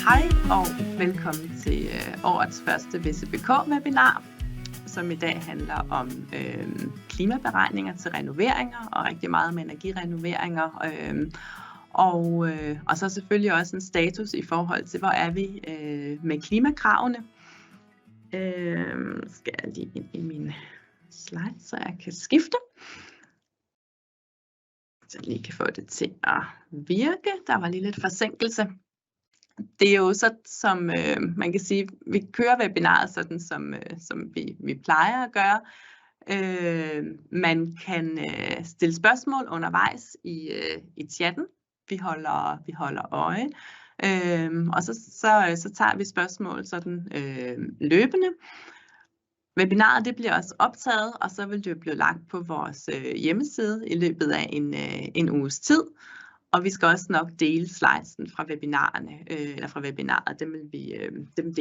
Hej og velkommen til årets første VCBK-webinar, som i dag handler om klimaberegninger til renoveringer og rigtig meget om energirenoveringer. Og så selvfølgelig også en status i forhold til, hvor er vi med klimakravene. Skal jeg lige ind i mine slides, så jeg kan skifte. Så jeg lige kan få det til at virke. Der var lige lidt forsinkelse. Det er jo sådan, som man kan sige, vi kører webinaret sådan, som vi plejer at gøre. Man kan stille spørgsmål undervejs i chatten. Vi holder øje. Og så tager vi spørgsmål sådan løbende. Webinaret det bliver også optaget, og så vil det blive lagt på vores hjemmeside i løbet af en uges tid. Og vi skal også nok dele slidesen fra webinarerne, eller fra webinaret. Dem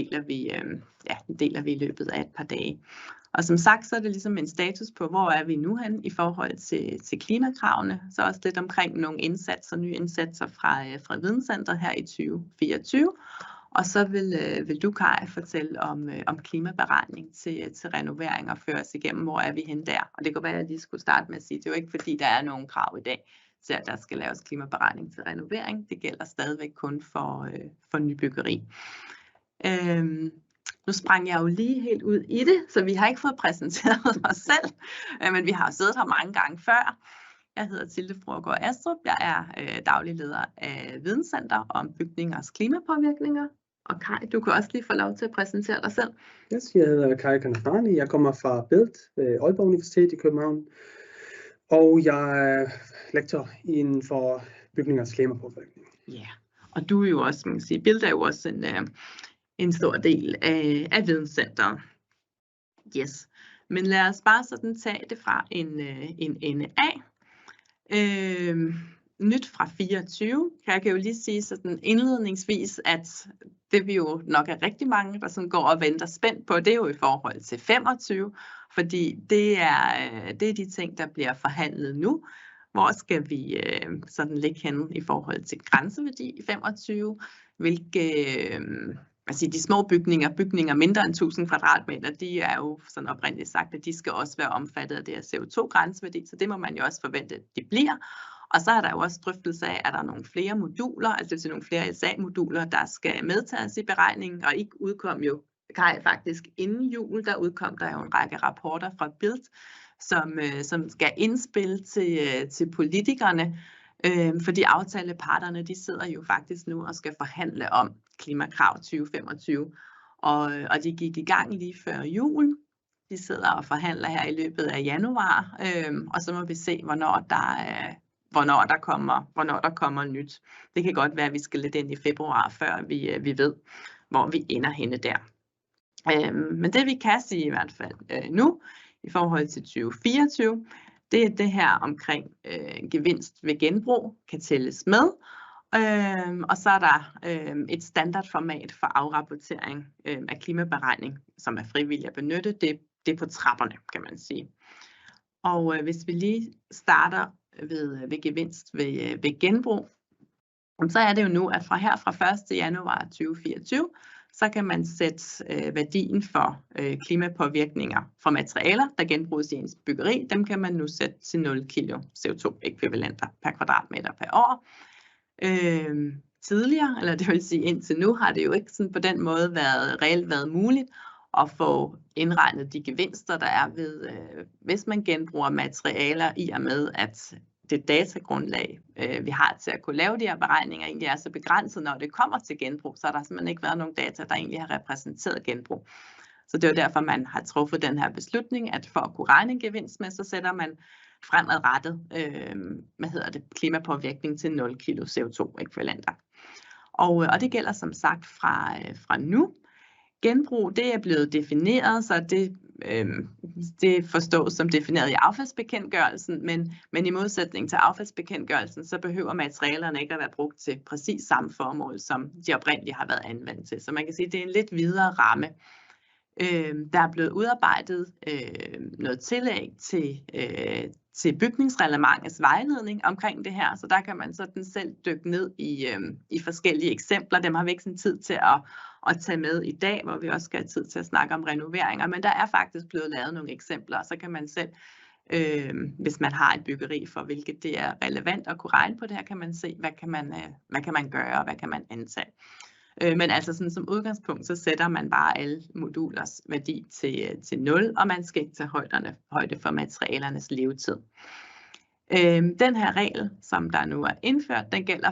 deler vi i løbet af et par dage. Og som sagt, så er det ligesom en status på, hvor er vi nu hen i forhold til klimakravene. Så også lidt omkring nogle nye indsatser fra Videnscentret her i 2024. Og så vil du, Kai, fortælle om klimaberegning til renovering og føre os igennem, hvor er vi hen der. Og det kan være, at jeg lige skulle starte med at sige, det er jo ikke fordi, der er nogen krav i dag til, at der skal laves klimaberegning til renovering. Det gælder stadigvæk kun for nybyggeri. Nu sprang jeg jo lige helt ud i det, så vi har ikke fået præsenteret os selv, men vi har siddet her mange gange før. Jeg hedder Tilde Fruergaard Astrup. Jeg er daglig leder af Videnscenter om bygningers klimapåvirkninger. Og Kai, du kan også lige få lov til at præsentere dig selv. Yes, jeg hedder Kai Kanafani. Jeg kommer fra BILT ved Aalborg Universitet i København. Og jeg er lektor inden for bygningers klimapåvirkning. Ja, og du er jo også, man kan sige, BILT er jo også en stor del af Videnscenteret. Yes, men lad os bare sådan tage det fra en ende af. Nyt fra 24. Jeg kan jo lige sige sådan indledningsvis, at det vi jo nok er rigtig mange, der sådan går og venter spændt på, det er jo i forhold til 25, fordi det er de ting, der bliver forhandlet nu. Hvor skal vi sådan ligge henne i forhold til grænseværdi i 25? De små bygninger mindre end 1000 kvadratmeter, de er jo sådan oprindeligt sagt, at de skal også være omfattet af det her CO2-grænseværdi, så det må man jo også forvente, at de bliver. Og så er der jo også drøftelse af, at der er nogle flere moduler, altså nogle flere LSA-moduler, der skal medtages i beregningen, og ikke udkom jo, faktisk inden jul, der udkom der jo en række rapporter fra BILT, som skal indspille til politikerne, fordi aftaleparterne, de sidder jo faktisk nu og skal forhandle om klimakrav 2025, og de gik i gang lige før jul. De sidder og forhandler her i løbet af januar, og så må vi se, hvornår der kommer nyt. Det kan godt være, at vi skal lidt ind i februar, før vi ved, hvor vi ender henne der. Men det vi kan sige i hvert fald nu, i forhold til 2024, det er det her omkring gevinst ved genbrug kan tælles med. Og så er der et standardformat for afrapportering af klimaberegning, som er frivillig at benytte. Det er på trapperne, kan man sige. Og hvis vi lige starter ved gevinst ved genbrug, så er det jo nu, at fra 1. januar 2024, så kan man sætte værdien for klimapåvirkninger fra materialer, der genbruges i ens byggeri. Dem kan man nu sætte til 0 kilo CO2-ekvivalenter per kvadratmeter per år. Tidligere, eller det vil sige indtil nu, har det jo ikke sådan på den måde reelt været muligt at få indregnet de gevinster, der er ved, hvis man genbruger materialer, i og med at det datagrundlag, vi har til at kunne lave de her beregninger, egentlig er så begrænset, når det kommer til genbrug, så har der simpelthen ikke været nogen data, der egentlig har repræsenteret genbrug. Så det er jo derfor, man har truffet den her beslutning, at for at kunne regne en gevinst med, så sætter man fremadrettet klimapåvirkning til 0 kilo CO2-ekvivalenter. Og det gælder som sagt fra nu. Genbrug, det er blevet defineret, så det forstås som defineret i affaldsbekendtgørelsen, men i modsætning til affaldsbekendtgørelsen, så behøver materialerne ikke at være brugt til præcis samme formål, som de oprindeligt har været anvendt til. Så man kan sige, at det er en lidt videre ramme. Der er blevet udarbejdet noget tillæg til bygningsreglementets vejledning omkring det her, så der kan man sådan selv dykke ned i forskellige eksempler. Dem har vi ikke sådan tid til at tage med i dag, hvor vi også skal have tid til at snakke om renoveringer, men der er faktisk blevet lavet nogle eksempler, og så kan man selv, hvis man har et byggeri, for hvilket det er relevant at kunne regne på det her, kan man se, hvad kan man gøre, og hvad kan man antage. Men altså sådan som udgangspunkt, så sætter man bare alle modulers værdi til 0, og man skal ikke tage højde for materialernes levetid. Den her regel, som der nu er indført, den gælder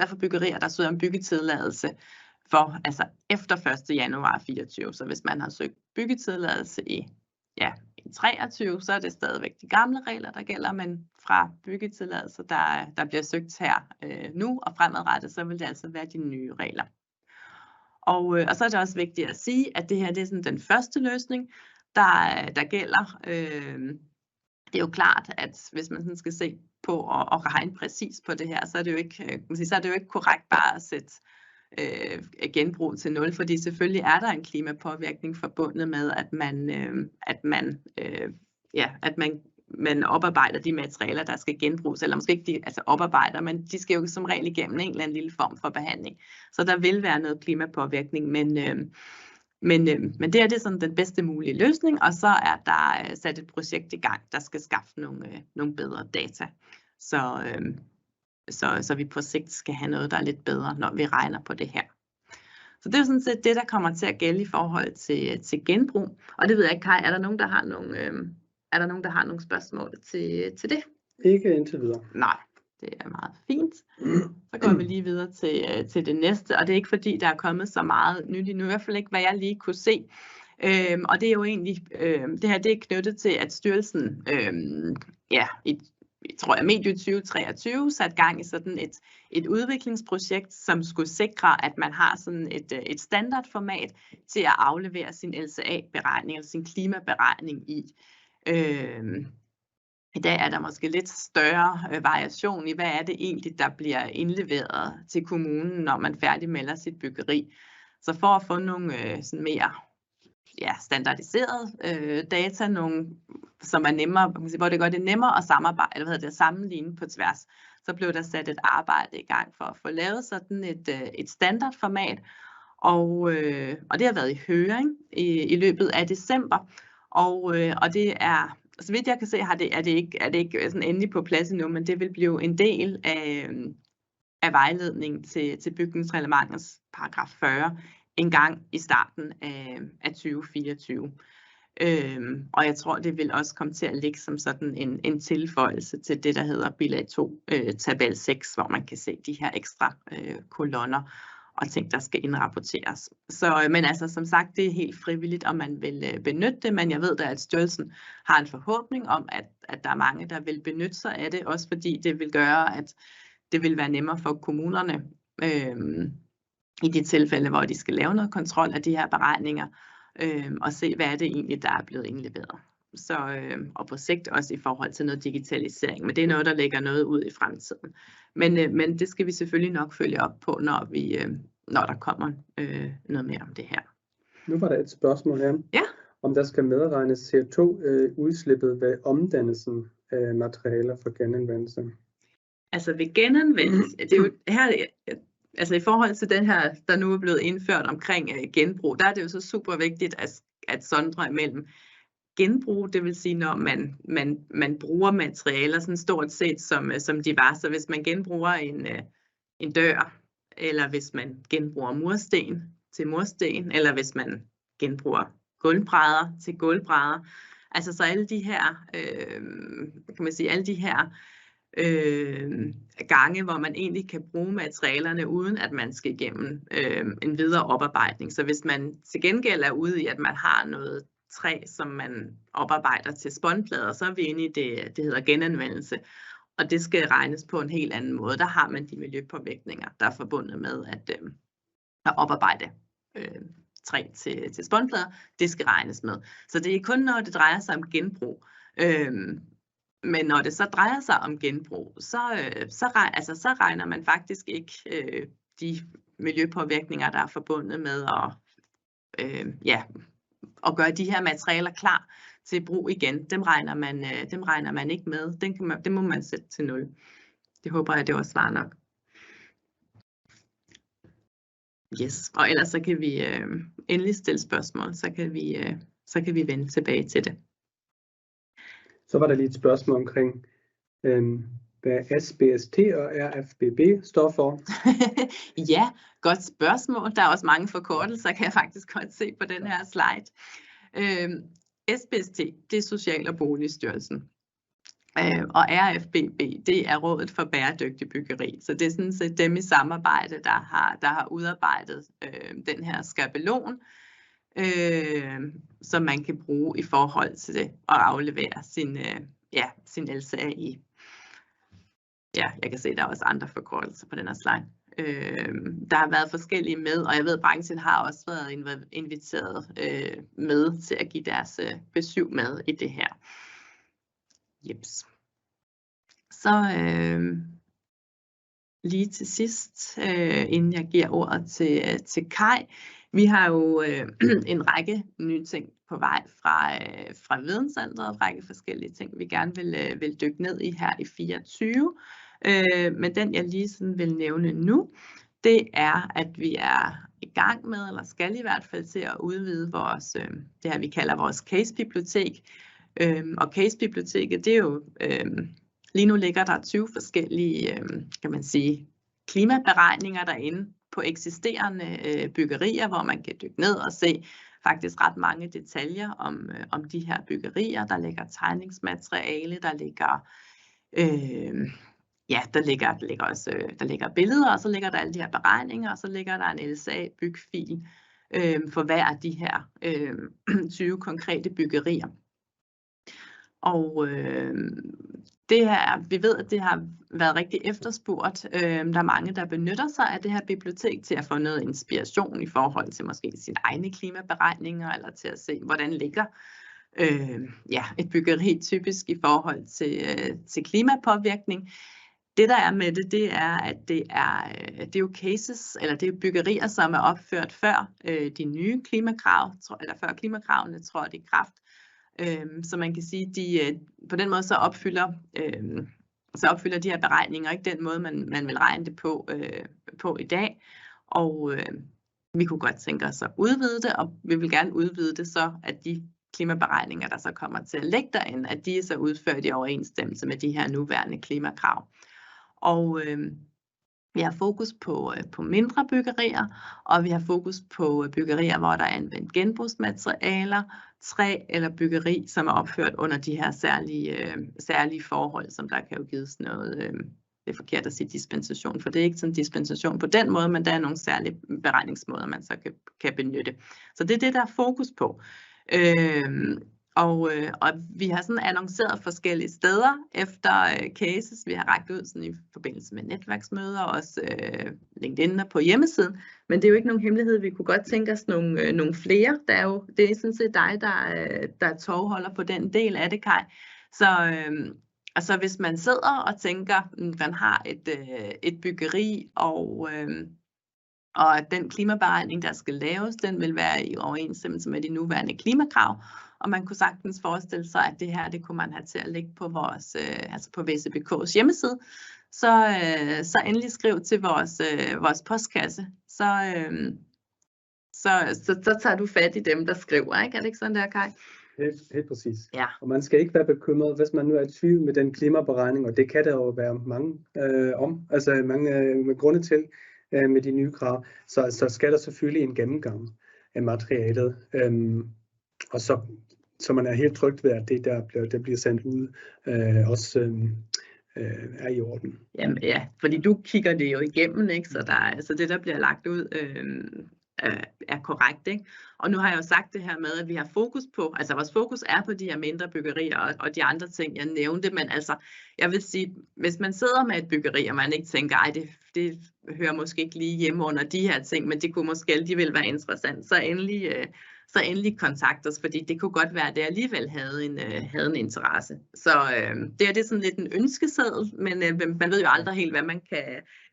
for byggerier, der søger om byggetilladelse for altså efter 1. januar 24. Så hvis man har søgt byggetilladelse i 23, så er det stadigvæk de gamle regler, der gælder, men fra byggetilladelse, der bliver søgt her nu og fremadrettet, så vil det altså være de nye regler. Og så er det også vigtigt at sige, at det her det er sådan den første løsning, der gælder. Det er jo klart, at hvis man sådan skal se på og regne præcis på det her, så er det jo ikke korrekt bare at sætte genbrug til 0, fordi selvfølgelig er der en klimapåvirkning forbundet med, at man oparbejder de materialer, der skal genbruges, eller måske ikke oparbejder, men de skal jo som regel igennem en eller anden lille form for behandling. Så der vil være noget klimapåvirkning, men det er sådan den bedste mulige løsning, og så er der sat et projekt i gang, der skal skaffe nogle bedre data. Så vi på sigt skal have noget, der er lidt bedre, når vi regner på det her. Så det er jo sådan set det, der kommer til at gælde i forhold til genbrug. Og det ved jeg ikke, Kai, er der nogen, der har nogle spørgsmål til det? Ikke indtil videre. Nej, det er meget fint. Så går vi lige videre til det næste, og det er ikke fordi, der er kommet så meget nyt endnu, i hvert fald ikke, hvad jeg lige kunne se. Og det er jo egentlig, det her det er knyttet til, at styrelsen medio 2023 sat gang i sådan et udviklingsprojekt, som skulle sikre, at man har sådan et standardformat til at aflevere sin LCA-beregning, eller sin klimaberegning i. I dag er der måske lidt større variation i, hvad er det egentlig, der bliver indleveret til kommunen, når man færdigmelder sit byggeri. Så for at få nogle sådan mere standardiserede data, som er nemmere, hvor det gør det nemmere at samarbejde, at sammenligne på tværs, så blev der sat et arbejde i gang for at få lavet sådan et standardformat, og det har været i høring i løbet af december, og det er, så vidt jeg kan se, er det ikke sådan endelig på plads endnu, men det vil blive en del af vejledningen til bygningsreglementets paragraf 40 en gang i starten af 2024. Og jeg tror, det vil også komme til at ligge som sådan en tilføjelse til det, der hedder bilag 2, tabel 6, hvor man kan se de her ekstra kolonner og ting, der skal indrapporteres. Men altså, som sagt, det er helt frivilligt, om man vil benytte det, men jeg ved da, at styrelsen har en forhåbning om, at der er mange, der vil benytte sig af det, også fordi det vil gøre, at det vil være nemmere for kommunerne i de tilfælde, hvor de skal lave noget kontrol af de her beregninger, og se, hvad er det egentlig, der er blevet indleveret. Og på sigt også i forhold til noget digitalisering, men det er noget, der lægger noget ud i fremtiden. Men det skal vi selvfølgelig nok følge op på, når der kommer noget mere om det her. Nu var der et spørgsmål her, om der skal medregnes CO2-udslippet ved omdannelsen af materialer for genanvendelse. Altså ved genanvendelse, det er jo her, altså i forhold til den her, der nu er blevet indført omkring genbrug, der er det jo så super vigtigt at sondre imellem genbrug, det vil sige, når man bruger materialer sådan stort set, som de var. Så hvis man genbruger en dør, eller hvis man genbruger mursten til mursten, eller hvis man genbruger gulvbrædder til gulvbrædder. Altså så alle de her, kan man sige, alle de her gange, hvor man egentlig kan bruge materialerne, uden at man skal igennem en videre oparbejdning. Så hvis man til gengæld er ude i, at man har noget træ, som man oparbejder til spånplader, så er vi inde i det hedder genanvendelse, og det skal regnes på en helt anden måde. Der har man de miljøpåvirkninger, der er forbundet med at oparbejde træ til spånplader. Det skal regnes med. Så det er kun, når det drejer sig om genbrug. Men når det så drejer sig om genbrug, så regner man faktisk ikke de miljøpåvirkninger, der er forbundet med at gøre de her materialer klar til brug igen. Dem regner man ikke med. Det må man sætte til 0. Det håber jeg, det var svar nok. Yes, og ellers så kan vi endelig stille spørgsmål, så kan vi vende tilbage til det. Så var der lige et spørgsmål omkring, hvad SBST og RFBB står for. Ja, godt spørgsmål. Der er også mange forkortelser, kan jeg faktisk godt se på den her slide. SBST, det er Social- og Boligstyrelsen. Og RFBB, det er Rådet for Bæredygtig Byggeri. Så det er sådan set dem i samarbejde, der har udarbejdet den her skabelon, som man kan bruge i forhold til det at aflevere sin LCA i. Ja, jeg kan se, der er også andre forkortelser på den her slide. Der har været forskellige med, og jeg ved, at branchen har også været inviteret med til at give deres besøg med i det her. Jeps. Så lige til sidst, inden jeg giver ordet til Kai. Vi har jo en række nye ting på vej fra Videnscentret, en række forskellige ting, vi gerne vil dykke ned i her i 24. Men den jeg lige sådan vil nævne nu, det er, at vi er i gang med, eller skal i hvert fald til at udvide vores, det her vi kalder vores case-bibliotek. Og case-biblioteket, det er jo, lige nu ligger der 20 forskellige, kan man sige, klimaberegninger derinde på eksisterende byggerier, hvor man kan dykke ned og se faktisk ret mange detaljer om de her byggerier. Der ligger tegningsmateriale, der ligger der ligger billeder, og så ligger der alle de her beregninger, og så ligger der en LCA-bygfil for hver af de her 20 konkrete byggerier. Og det her, vi ved, at det har været rigtig efterspurgt. Der er mange, der benytter sig af det her bibliotek til at få noget inspiration i forhold til måske sine egne klimaberegninger, eller til at se, hvordan ligger et byggeri typisk i forhold til klimapåvirkning. Det der er med det, det er, at det er jo cases, eller det er byggerier, som er opført før de nye klimakrav, eller før klimakravene trådte i kraft. Så man kan sige, de på den måde så opfylder de her beregninger ikke den måde, man vil regne det på i dag. Og vi kunne godt tænke os at udvide det, og vi vil gerne udvide det så, at de klimaberegninger, der så kommer til at ligge derinde, at de er så udført i overensstemmelse med de her nuværende klimakrav. Og vi har fokus på mindre byggerier, og vi har fokus på byggerier, hvor der er anvendt genbrugsmaterialer, træ eller byggeri, som er opført under de her særlige forhold, som der kan jo gives noget, det er forkert at sige dispensation, for det er ikke sådan dispensation på den måde, men der er nogle særlige beregningsmåder, man så kan benytte. Så det er det, der er fokus på. Og vi har sådan annonceret forskellige steder efter cases. Vi har rakt ud sådan i forbindelse med netværksmøder og også LinkedIn på hjemmesiden. Men det er jo ikke nogen hemmelighed. Vi kunne godt tænke os nogle flere. Det er sådan set dig, der er tovholder på den del af det, Kai. Så hvis man sidder og tænker, man har et byggeri, og den klimaberegning, der skal laves, den vil være i overensstemmelse med de nuværende klimakrav. Og man kunne sagtens forestille sig, at det her, det kunne man have til at ligge på vores, altså på VCBK's hjemmeside. Så endelig skriv til vores postkasse. Så tager du fat i dem, der skriver, ikke? Er det ikke sådan der, Kai? Helt præcis. Ja. Og man skal ikke være bekymret, hvis man nu er i tvivl med den klimaberegning, og det kan der jo være mange mange grunde til med de nye krav. Så skal der selvfølgelig en gennemgang af materialet. Og så man er helt tryg ved, at det der bliver sendt ud også er i orden. Jamen ja, fordi du kigger det jo igennem, ikke? Så det der bliver lagt ud er korrekt, ikke? Og nu har jeg jo sagt det her med, at vi har fokus på, altså vores fokus er på de her mindre byggerier og de andre ting, jeg nævnte, men altså, jeg vil sige, hvis man sidder med et byggeri, og man ikke tænker, ej, det hører måske ikke lige hjemme under de her ting, men det kunne måske alligevel være interessant, så endelig kontakt os, fordi det kunne godt være, at det alligevel havde en interesse. Så det er sådan lidt en ønskeseddel, men man ved jo aldrig helt, hvad man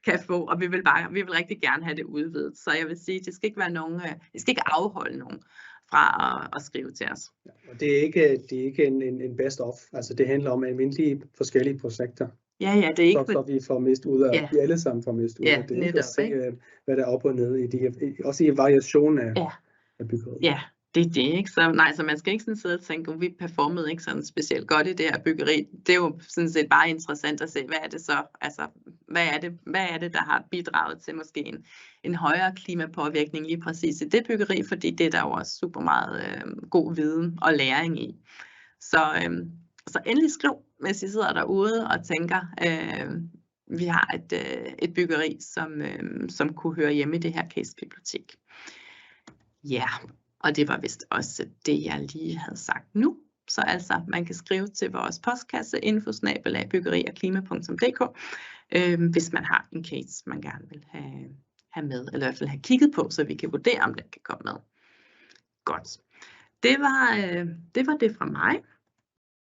kan få, og vi vil rigtig gerne have det udvidet. Så jeg vil sige, det skal ikke være det skal ikke afholde nogen fra at skrive til os. Ja, og det er ikke en best of, altså det handler om almindelige forskellige projekter. Ja, det er ikke... Så vi får mest ud af, vi alle sammen får mest ud af det, netop, at se, hvad der er op og ned i de her, også i variation af byggeriet. Ja, det er det, ikke? Så man skal ikke sådan sidde og tænke, vi performede ikke sådan specielt godt i det her byggeri. Det er jo sådan set bare interessant at se, hvad er det så, altså, hvad er det, der har bidraget til måske en højere klimapåvirkning lige præcis i det byggeri, fordi det er der jo også super meget god viden og læring i. Så endelig skriv, hvis I sidder derude og tænker, vi har et byggeri, som kunne høre hjemme i det her case-bibliotek. Ja, og det var vist også det, jeg lige havde sagt nu. Så altså, man kan skrive til vores postkasse info@byggeriogklima.dk, hvis man har en case, man gerne vil have med, eller i hvert fald have kigget på, så vi kan vurdere, om den kan komme med. Godt. Det var det fra mig.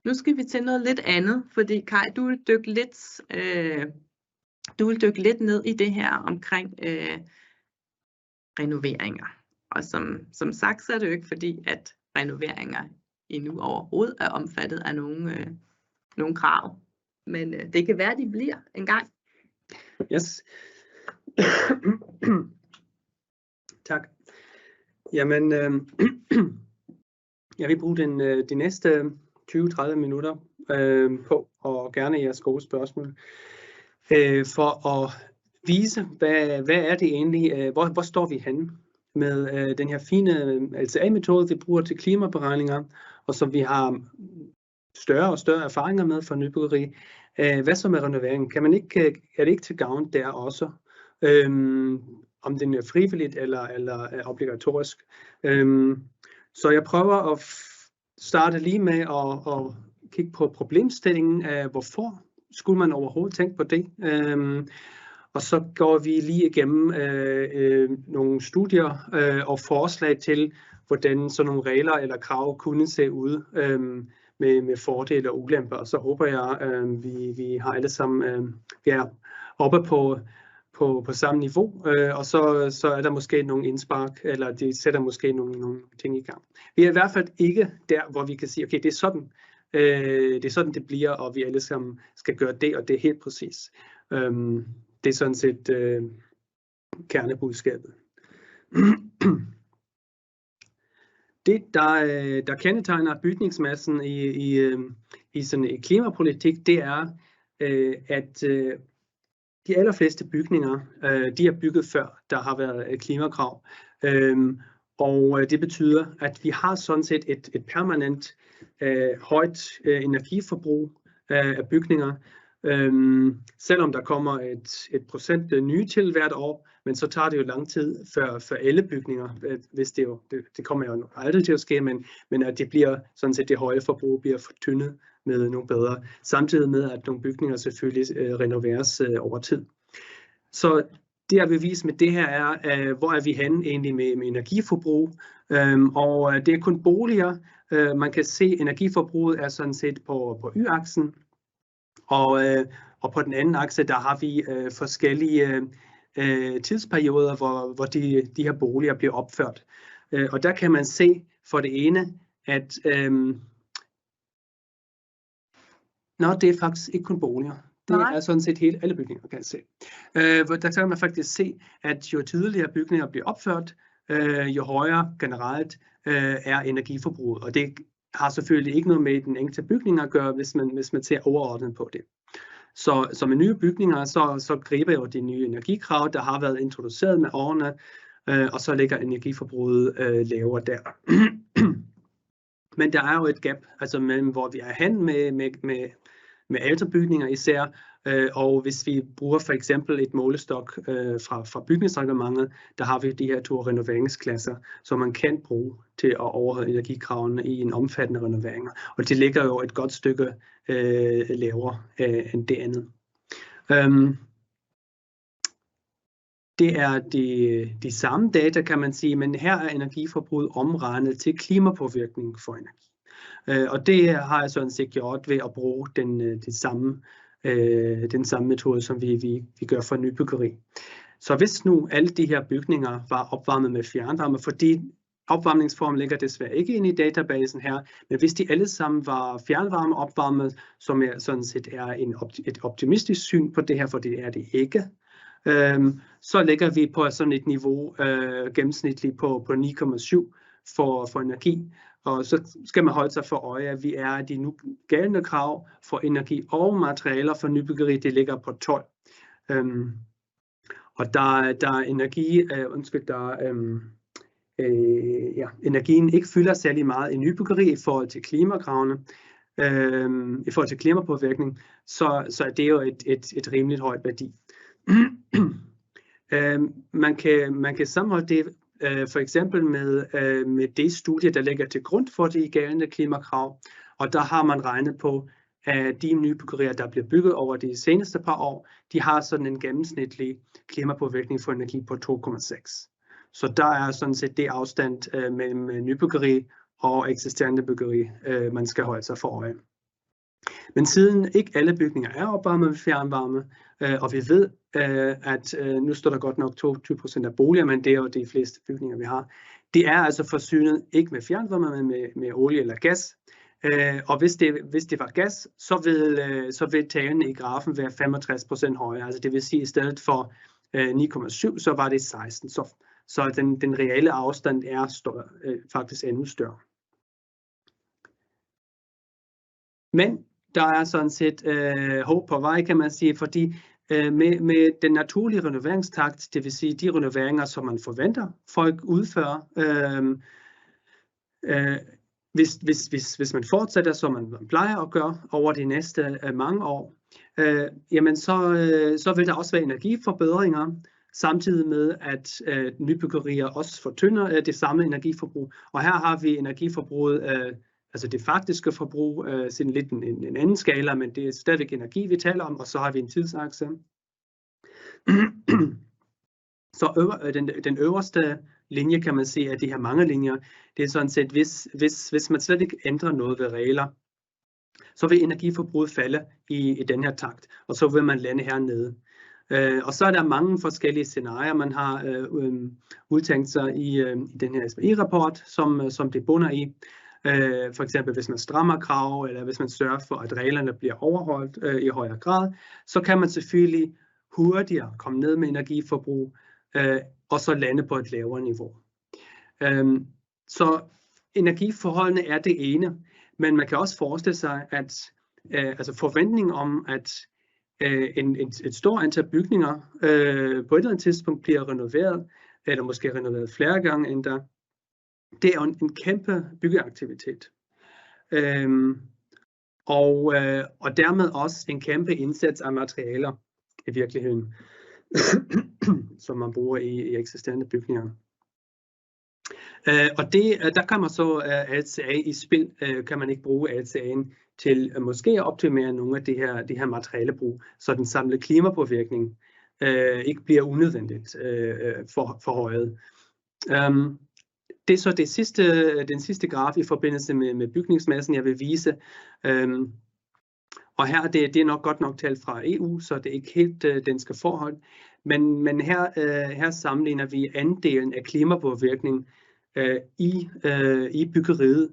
Nu skal vi til noget lidt andet, fordi Kai, du vil dykke lidt ned i det her omkring renoveringer. Og som sagt, så er det jo ikke fordi, at renoveringer endnu overhovedet er omfattet af nogle krav. Men det kan være, de bliver en gang. Yes. Tak. Jamen, jeg vil bruge de næste 20-30 minutter på, og gerne jeres gode spørgsmål, for at vise, hvad er det egentlig, hvor står vi henne med den her fine LCA-metode, vi bruger til klimaberegninger, og som vi har større og større erfaringer med for nybyggeri. Hvad så med renovering? Er det ikke til gavn der også? Om den er frivilligt eller obligatorisk. Så jeg prøver at starte lige med at kigge på problemstillingen af, hvorfor skulle man overhovedet tænke på det. Og så går vi lige igennem nogle studier og forslag til, hvordan sådan nogle regler eller krav kunne se ud med fordele og ulemper. Og så håber jeg, vi har alle sammen, vi er oppe på samme niveau, og så er der måske nogle indspark, eller de sætter måske nogle ting i gang. Vi er i hvert fald ikke der, hvor vi kan sige, okay, det er sådan det bliver, og vi alle sammen skal gøre det, og det er helt præcis. Det er sådan set kernebudskabet. Det, der kendetegner bygningsmassen i sådan en klimapolitik, det er, at de allerfleste bygninger, de er bygget før der har været klimakrav. Og det betyder, at vi har sådan set et permanent højt energiforbrug af bygninger. Selvom der kommer et procent nye til hvert år, men så tager det jo lang tid for alle bygninger, hvis det kommer jo aldrig til at ske, men at det bliver sådan set det høje forbrug bliver fortyndet med nogle bedre, samtidig med at nogle bygninger selvfølgelig renoveres over tid. Så det jeg vil vise med det her er, hvor er vi henne egentlig med energiforbrug, og det er kun boliger. Man kan se, at energiforbruget er sådan set på y-aksen, og på den anden akse, der har vi forskellige tidsperioder, hvor de her boliger bliver opført. Og der kan man se for det ene, at det er faktisk ikke kun boliger. Det er sådan set helt alle bygninger, kan jeg se. Der kan man faktisk se, at jo tidligere bygninger bliver opført, jo højere generelt er energiforbruget. Og det har selvfølgelig ikke noget med den enkelte bygning at gøre, hvis man ser overordnet på det. Så med nye bygninger, så griber jo de nye energikrav, der har været introduceret med årene, og så ligger energiforbruget lavere der. Men der er jo et gap, altså mellem hvor vi er hen med ældre bygninger især, og hvis vi bruger for eksempel et målestok fra bygningsreglementet, der har vi de her 2 renoveringsklasser, som man kan bruge til at overholde energikravene i en omfattende renovering. Og det ligger jo et godt stykke lavere end det andet. Det er de samme data, kan man sige, men her er energiforbruget omregnet til klimapåvirkning for energi. Og det har jeg sådan set gjort ved at bruge den samme metode, som vi gør for nybyggeri. Så hvis nu alle de her bygninger var opvarmet med fjernvarme, fordi opvarmningsform ligger desværre ikke inde i databasen her, men hvis de alle sammen var fjernvarme opvarmet, som sådan set er et optimistisk syn på det her, for det er det ikke, så ligger vi på sådan et niveau gennemsnitligt på 9,7 for energi. Og så skal man holde sig for øje, at vi er de nu gældende krav for energi og materialer for nybyggeri, det ligger på 12. Og der er energi, energien ikke fylder særlig meget i nybyggeri i forhold til klimakravene, i forhold til klimapåvirkning, så er det jo et rimeligt højt værdi. Man kan sammenholde det for eksempel med det studie, der ligger til grund for de gældende klimakrav, og der har man regnet på, at de nybyggerier, der bliver bygget over de seneste par år, de har sådan en gennemsnitlig klimapåvirkning for energi på 2,6. Så der er sådan set det afstand mellem nybyggeri og eksisterende byggeri, man skal holde sig for øje. Men siden ikke alle bygninger er opvarmet med fjernvarme, og vi ved, at nu står der godt nok 22% af boliger, men det er jo de fleste bygninger, vi har. De er altså forsynet ikke med fjernvarme, men med olie eller gas. Og hvis det var gas, så vil tallene i grafen være 65% højere. Altså det vil sige, at i stedet for 9,7, så var det 16. Så den reelle afstand er faktisk endnu større. Men der er sådan set håb på vej, kan man sige, fordi med den naturlige renoveringstakt, det vil sige de renoveringer, som man forventer folk udfører, hvis man fortsætter, som man plejer at gøre over de næste mange år, jamen så vil der også være energiforbedringer, samtidig med at nybyggerier også fortynder det samlede energiforbrug. Og her har vi energiforbruget, altså det faktiske forbrug, sådan lidt en anden skala, men det er stadigvæk energi, vi taler om, og så har vi en tidsakse. Så den øverste linje, kan man se, af de her mange linjer, det er sådan set, hvis man slet ikke ændrer noget ved regler, så vil energiforbruget falde i den her takt, og så vil man lande hernede. Og så er der mange forskellige scenarier, man har udtænkt sig i den her SPI-rapport, som det bunder i. For eksempel hvis man strammer krav, eller hvis man sørger for, at reglerne bliver overholdt i højere grad, så kan man selvfølgelig hurtigere komme ned med energiforbrug, og så lande på et lavere niveau. Så energiforholdene er det ene, men man kan også forestille sig, at altså forventningen om, at et stort antal bygninger på et eller andet tidspunkt bliver renoveret, eller måske renoveret flere gange endda, det er en kæmpe byggeaktivitet. Og dermed også en kæmpe indsats af materialer i virkeligheden, som man bruger i eksisterende bygninger. Og der kan man så LCA i spil, kan man ikke bruge LCA'en til måske at optimere nogle af de her materialebrug, så den samlede klimapåvirkning ikke bliver unødvendigt forhøjet. Det er så den sidste graf i forbindelse med bygningsmassen, jeg vil vise. Og her det er nok godt nok tal fra EU, så det er ikke helt danske forhold. Men her sammenligner vi andelen af klimapåvirkning i byggeriet,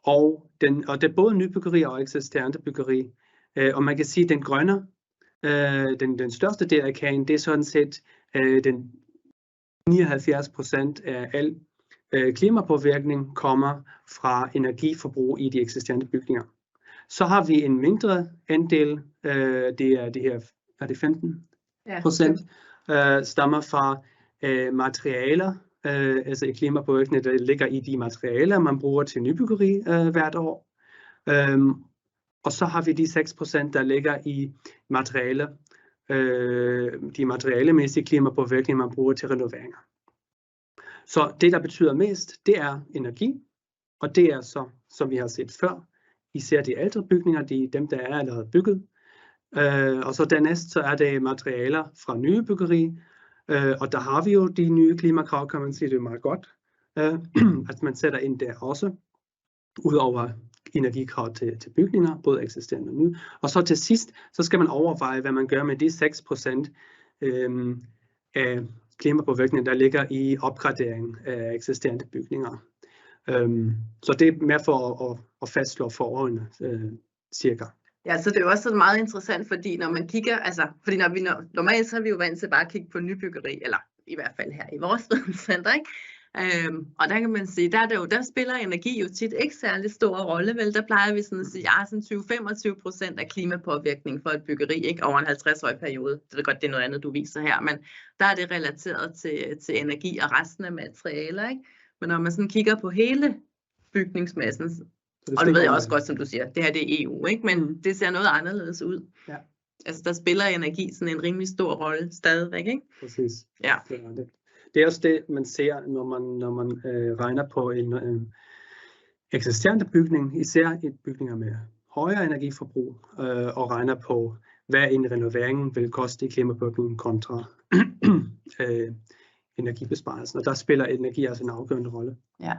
og det er både nybyggeri og eksisterende byggeri. Og man kan sige, at den grønne, den største del af kagen, det er sådan set den 79% af al klimapåvirkning kommer fra energiforbrug i de eksisterende bygninger. Så har vi en mindre andel, det er det her, er det 15%, stammer fra materialer, altså klimapåvirkning, der ligger i de materialer, man bruger til nybyggeri hvert år. Og så har vi de 6%, der ligger i materialer, de materialemæssige klimapåvirkninger, man bruger til renoveringer. Så det, der betyder mest, det er energi, og det er så, som vi har set før, især de ældre bygninger, dem der er allerede bygget. Og så dernæst så er det materialer fra nye byggeri, og der har vi jo de nye klimakrav, kan man sige, det er meget godt, at man sætter ind der også, udover energikrav til bygninger, både eksisterende og nye. Og så til sidst, så skal man overveje, hvad man gør med de 6% af klimapåvirkningen, der ligger i opgradering af eksisterende bygninger. Så det er mere for at fastslå forholdene cirka. Ja, så det er jo også meget interessant, fordi når man kigger, fordi normalt så er vi jo vant til bare at kigge på nybyggeri, eller i hvert fald her i vores videnscenter, ikke? Og der kan man sige, der spiller energi jo tit ikke særlig stor rolle, vel? Der plejer vi sådan at sige, sådan 20-25% af klimapåvirkning for et byggeri, ikke? Over en 50-årig periode. Det er godt, det er noget andet, du viser her, men der er det relateret til energi og resten af materialer, ikke? Men når man sådan kigger på hele bygningsmassen, og det ved jeg også godt, som du siger, det her det er EU, ikke? Men det ser noget anderledes ud. Ja. Altså der spiller energi sådan en rimelig stor rolle stadigvæk, ikke? Præcis. Ja. Det er også det, man ser, når man regner på en eksisterende bygning, især et bygninger med højere energiforbrug, og regner på, hvad en renovering vil koste i klimapåvirkning kontra energibesparelsen. Og der spiller energi altså en afgørende rolle. Ja.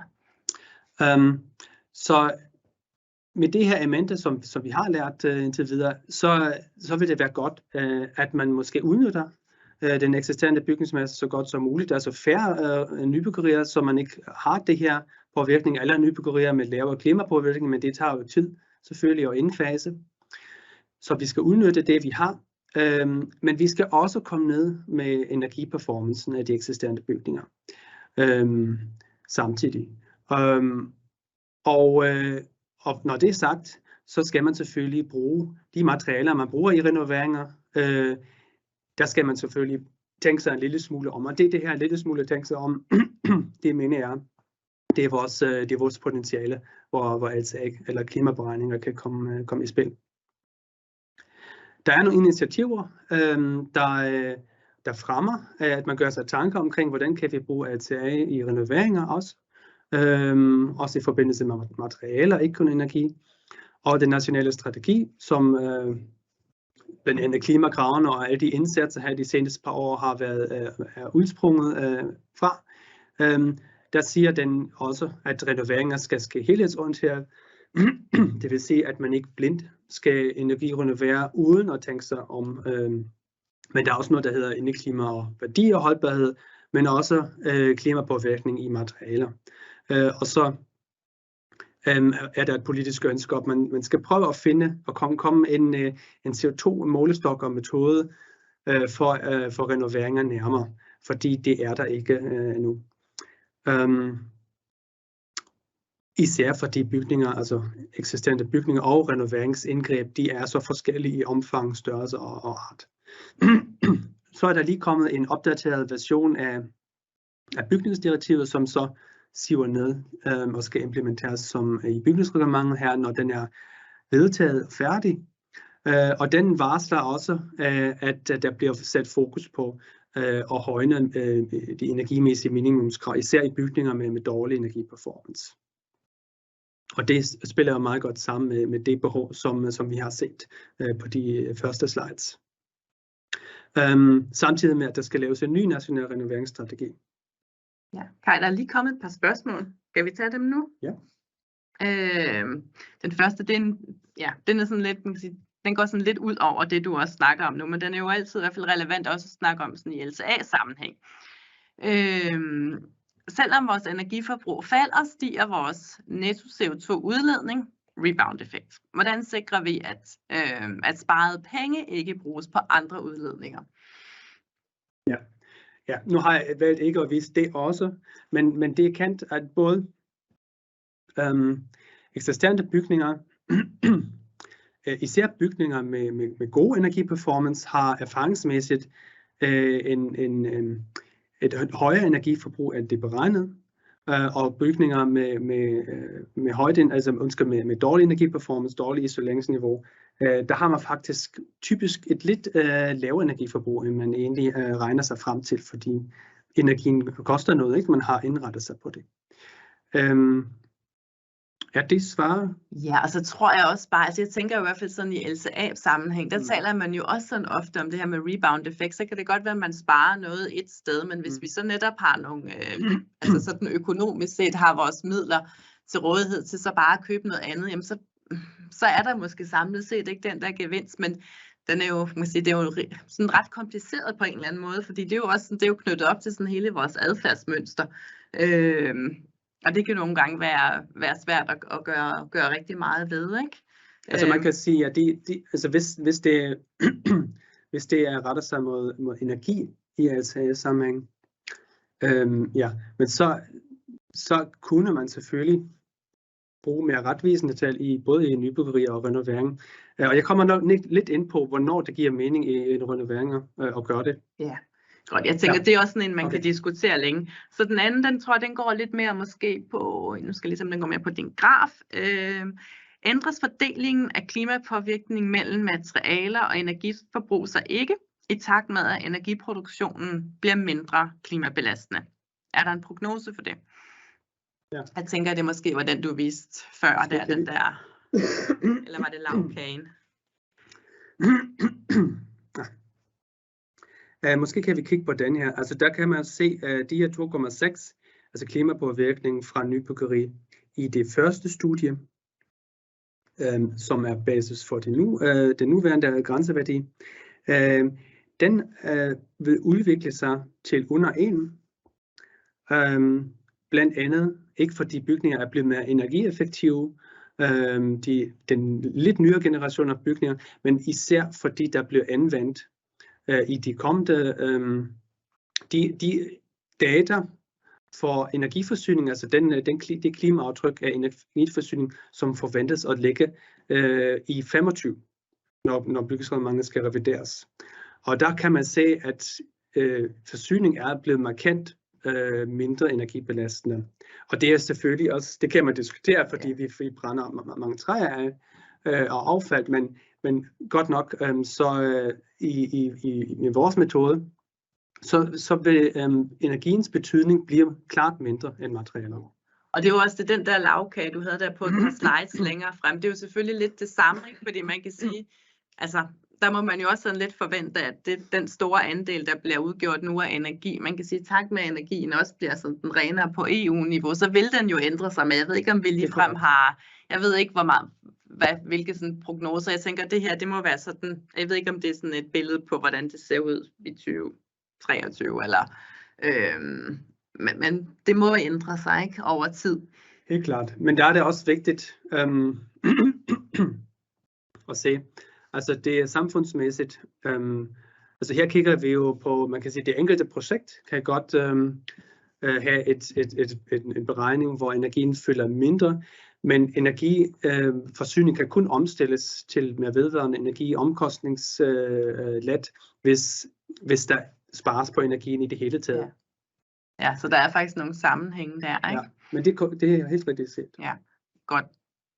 Så med det her elemente, som vi har lært indtil videre, så vil det være godt, at man måske udnytter den eksisterende bygningsmasse så godt som muligt. Altså færre nybyggerier, så man ikke har det her påvirkning, eller nybyggerier med lavere klimapåvirkning, men det tager jo tid selvfølgelig at indfase. Så vi skal udnytte det, vi har, men vi skal også komme ned med energiperformancen af de eksisterende bygninger samtidig. Og når det er sagt, så skal man selvfølgelig bruge de materialer, man bruger i renoveringer. Der skal man selvfølgelig tænke sig en lille smule om, og det er det her en lille smule at tænke sig om, det mener jeg, det er vores potentiale, hvor LCA eller klimaberegninger kan komme i spil. Der er nogle initiativer, der fremmer, at man gør sig tanker omkring, hvordan kan vi bruge LCA i renoveringer også. Også i forbindelse med materialer, ikke kun energi. Og den nationale strategi, som blandt andet klimakravene og alle de indsatser her de seneste par år har været udsprunget fra. Der siger den også, at renoveringer skal ske helhedsorienteret. Det vil sige, at man ikke blindt skal energirenovere uden at tænke sig om. Men der er også noget, der hedder indeklima og værdi og holdbarhed, men også klimapåvirkning i materialer. Og så er der et politisk ønske om, at man skal prøve at finde og komme en CO2-målestok og metode for renoveringer nærmere, fordi det er der ikke endnu. Især fordi bygninger, altså eksisterende bygninger og renoveringsindgreb, de er så forskellige i omfang, størrelse og art. Så er der lige kommet en opdateret version af bygningsdirektivet, som så siver ned og skal implementeres som i bygningsreglementet her, når den er vedtaget og færdig. Og den varsler også, at der bliver sat fokus på at højne de energimæssige minimumskrav, især i bygninger med dårlig energiperformance. Og det spiller jo meget godt sammen med det behov, som vi har set på de første slides. Samtidig med, at der skal laves en ny national renoveringsstrategi. Ja, Kai, der er lige kommet et par spørgsmål. Skal vi tage dem nu? Ja. Den første, den er sådan lidt, man kan sige, den går sådan lidt ud over det, du også snakker om nu, men den er jo altid i hvert fald relevant også at snakke om sådan i LCA-sammenhæng. Selvom vores energiforbrug falder, stiger vores netto CO2-udledning, rebound-effekt. Hvordan sikrer vi, at sparede penge ikke bruges på andre udledninger? Ja, nu har jeg valgt ikke at vise det også, men det er kendt, at både eksisterende bygninger, især bygninger med god energiperformance, har erfaringsmæssigt et højere energiforbrug end det beregnet, og bygninger med højt, altså med dårlig energiperformance, dårlig isoleringsniveau, der har man faktisk typisk et lidt lavere energiforbrug, end man egentlig regner sig frem til, fordi energien koster noget, ikke? Man har indrettet sig på det. Ja, det svarer. Ja, og så tror jeg også bare, altså jeg tænker i hvert fald sådan i LCA-sammenhæng, der taler man jo også sådan ofte om det her med rebound-effekt, så kan det godt være, at man sparer noget et sted, men hvis vi så netop har nogle, altså sådan økonomisk set har vores midler til rådighed til så bare at købe noget andet, jamen så er der måske samlet set ikke den der gevinst, men den er jo, man kan sige, det er jo sådan ret kompliceret på en eller anden måde, fordi det er jo også det er jo knyttet op til sådan hele vores adfærdsmønster. Og det kan nogle gange være svært at gøre rigtig meget ved, ikke? Altså man kan sige, at altså hvis det er rettet sig mod energi i sammenhæng, ja, men så kunne man selvfølgelig bruge mere retvisende tal både i nybyggeri og renovering. Og jeg kommer nok lidt ind på, hvornår det giver mening i renoveringer at gøre det. Ja, godt. Jeg tænker, det er også sådan en, man kan diskutere længe. Så den anden, den tror jeg, den går lidt mere måske på, nu skal den gå mere på din graf. Ændres fordelingen af klimapåvirkning mellem materialer og energiforbrug sig ikke, i takt med, at energiproduktionen bliver mindre klimabelastende? Er der en prognose for det? Ja. Jeg tænker, det måske var den, du viste før, den der, eller var det lavkagen? Måske kan vi kigge på den her. Altså der kan man se de her 2,6, altså klimapåvirkningen fra nybyggeri i det første studie, som er basis for den nuværende grænseværdi. Den vil udvikle sig til under 1. Blandt andet ikke fordi bygninger er blevet mere energieffektive, den lidt nyere generation af bygninger, men især fordi der bliver anvendt i de kommende de data for energiforsyning, altså det klimaaftryk af energiforsyning, som forventes at ligge i 25, når bygningsreglementet skal revideres. Og der kan man se, at forsyning er blevet markant mindre energibelastende. Og det er selvfølgelig også, det kan man diskutere, fordi vi brænder mange træer af og affald, men godt nok i vores metode, så vil energiens betydning blive klart mindre end materialer. Og det er jo også den der lavkage, du havde der på et par slides længere frem. Det er jo selvfølgelig lidt det samme, ikke? Fordi man kan sige, altså der må man jo også sådan lidt forvente, at den store andel, der bliver udgjort nu af energi, man kan sige, tak med energien også bliver sådan den renere på EU-niveau, så vil den jo ændre sig, men jeg ved ikke, om vi ligefrem har, jeg ved ikke, hvor meget, hvilke sådan prognoser. Jeg tænker, det her, det må være sådan, jeg ved ikke, om det er sådan et billede på, hvordan det ser ud i 2023, eller, men det må ændre sig, ikke, over tid. Helt klart, men der er det også vigtigt at se. Altså det er samfundsmæssigt. Altså her kigger vi jo på, man kan sige, det enkelte projekt kan godt have en beregning, hvor energien fylder mindre, men energiforsyning kan kun omstilles til mere vedvarende energi, omkostningslet, hvis der spares på energien i det hele taget. Ja, så der er faktisk nogle sammenhænge der, ikke? Ja, men det er helt rigtigt set. Ja, godt.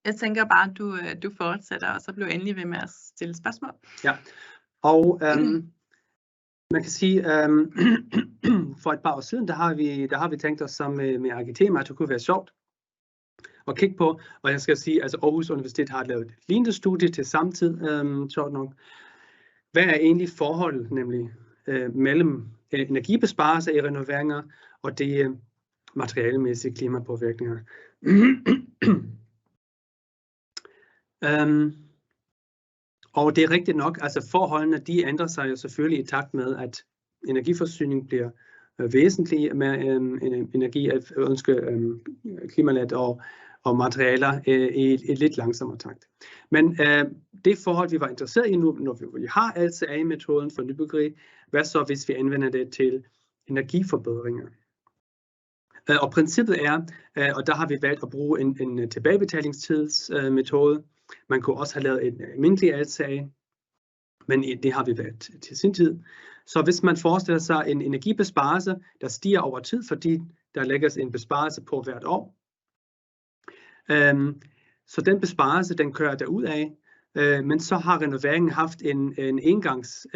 Jeg tænker bare, at du fortsætter, og så bliver endelig ved med at stille spørgsmål. Ja, og man kan sige, for et par år siden, der har vi tænkt os sammen med Arkitema, at det kunne være sjovt at kigge på. Og jeg skal sige, altså Aarhus Universitet har lavet et lignende studie til samme tid, sjovt nok. Hvad er egentlig forholdet nemlig mellem energibesparelser i renoveringer og det materialemæssige klimapåvirkninger? Og det er rigtigt nok, altså forholdene de ændrer sig jo selvfølgelig i takt med, at energiforsyning bliver væsentligt med energi, klimalet og materialer i et lidt langsommere takt. Men det forhold, vi var interesseret i nu, når vi har LCA-metoden for nybyggeri, hvad så hvis vi anvender det til energiforbedringer? Og princippet er, og der har vi valgt at bruge en tilbagebetalingstidsmetode. Man kunne også have lavet en almindelig LCA, men det har vi valgt til sin tid. Så hvis man forestiller sig en energibesparelse, der stiger over tid, fordi der lægges en besparelse på hvert år, så den besparelse, den kører derud af, men så har renoveringen haft en engangs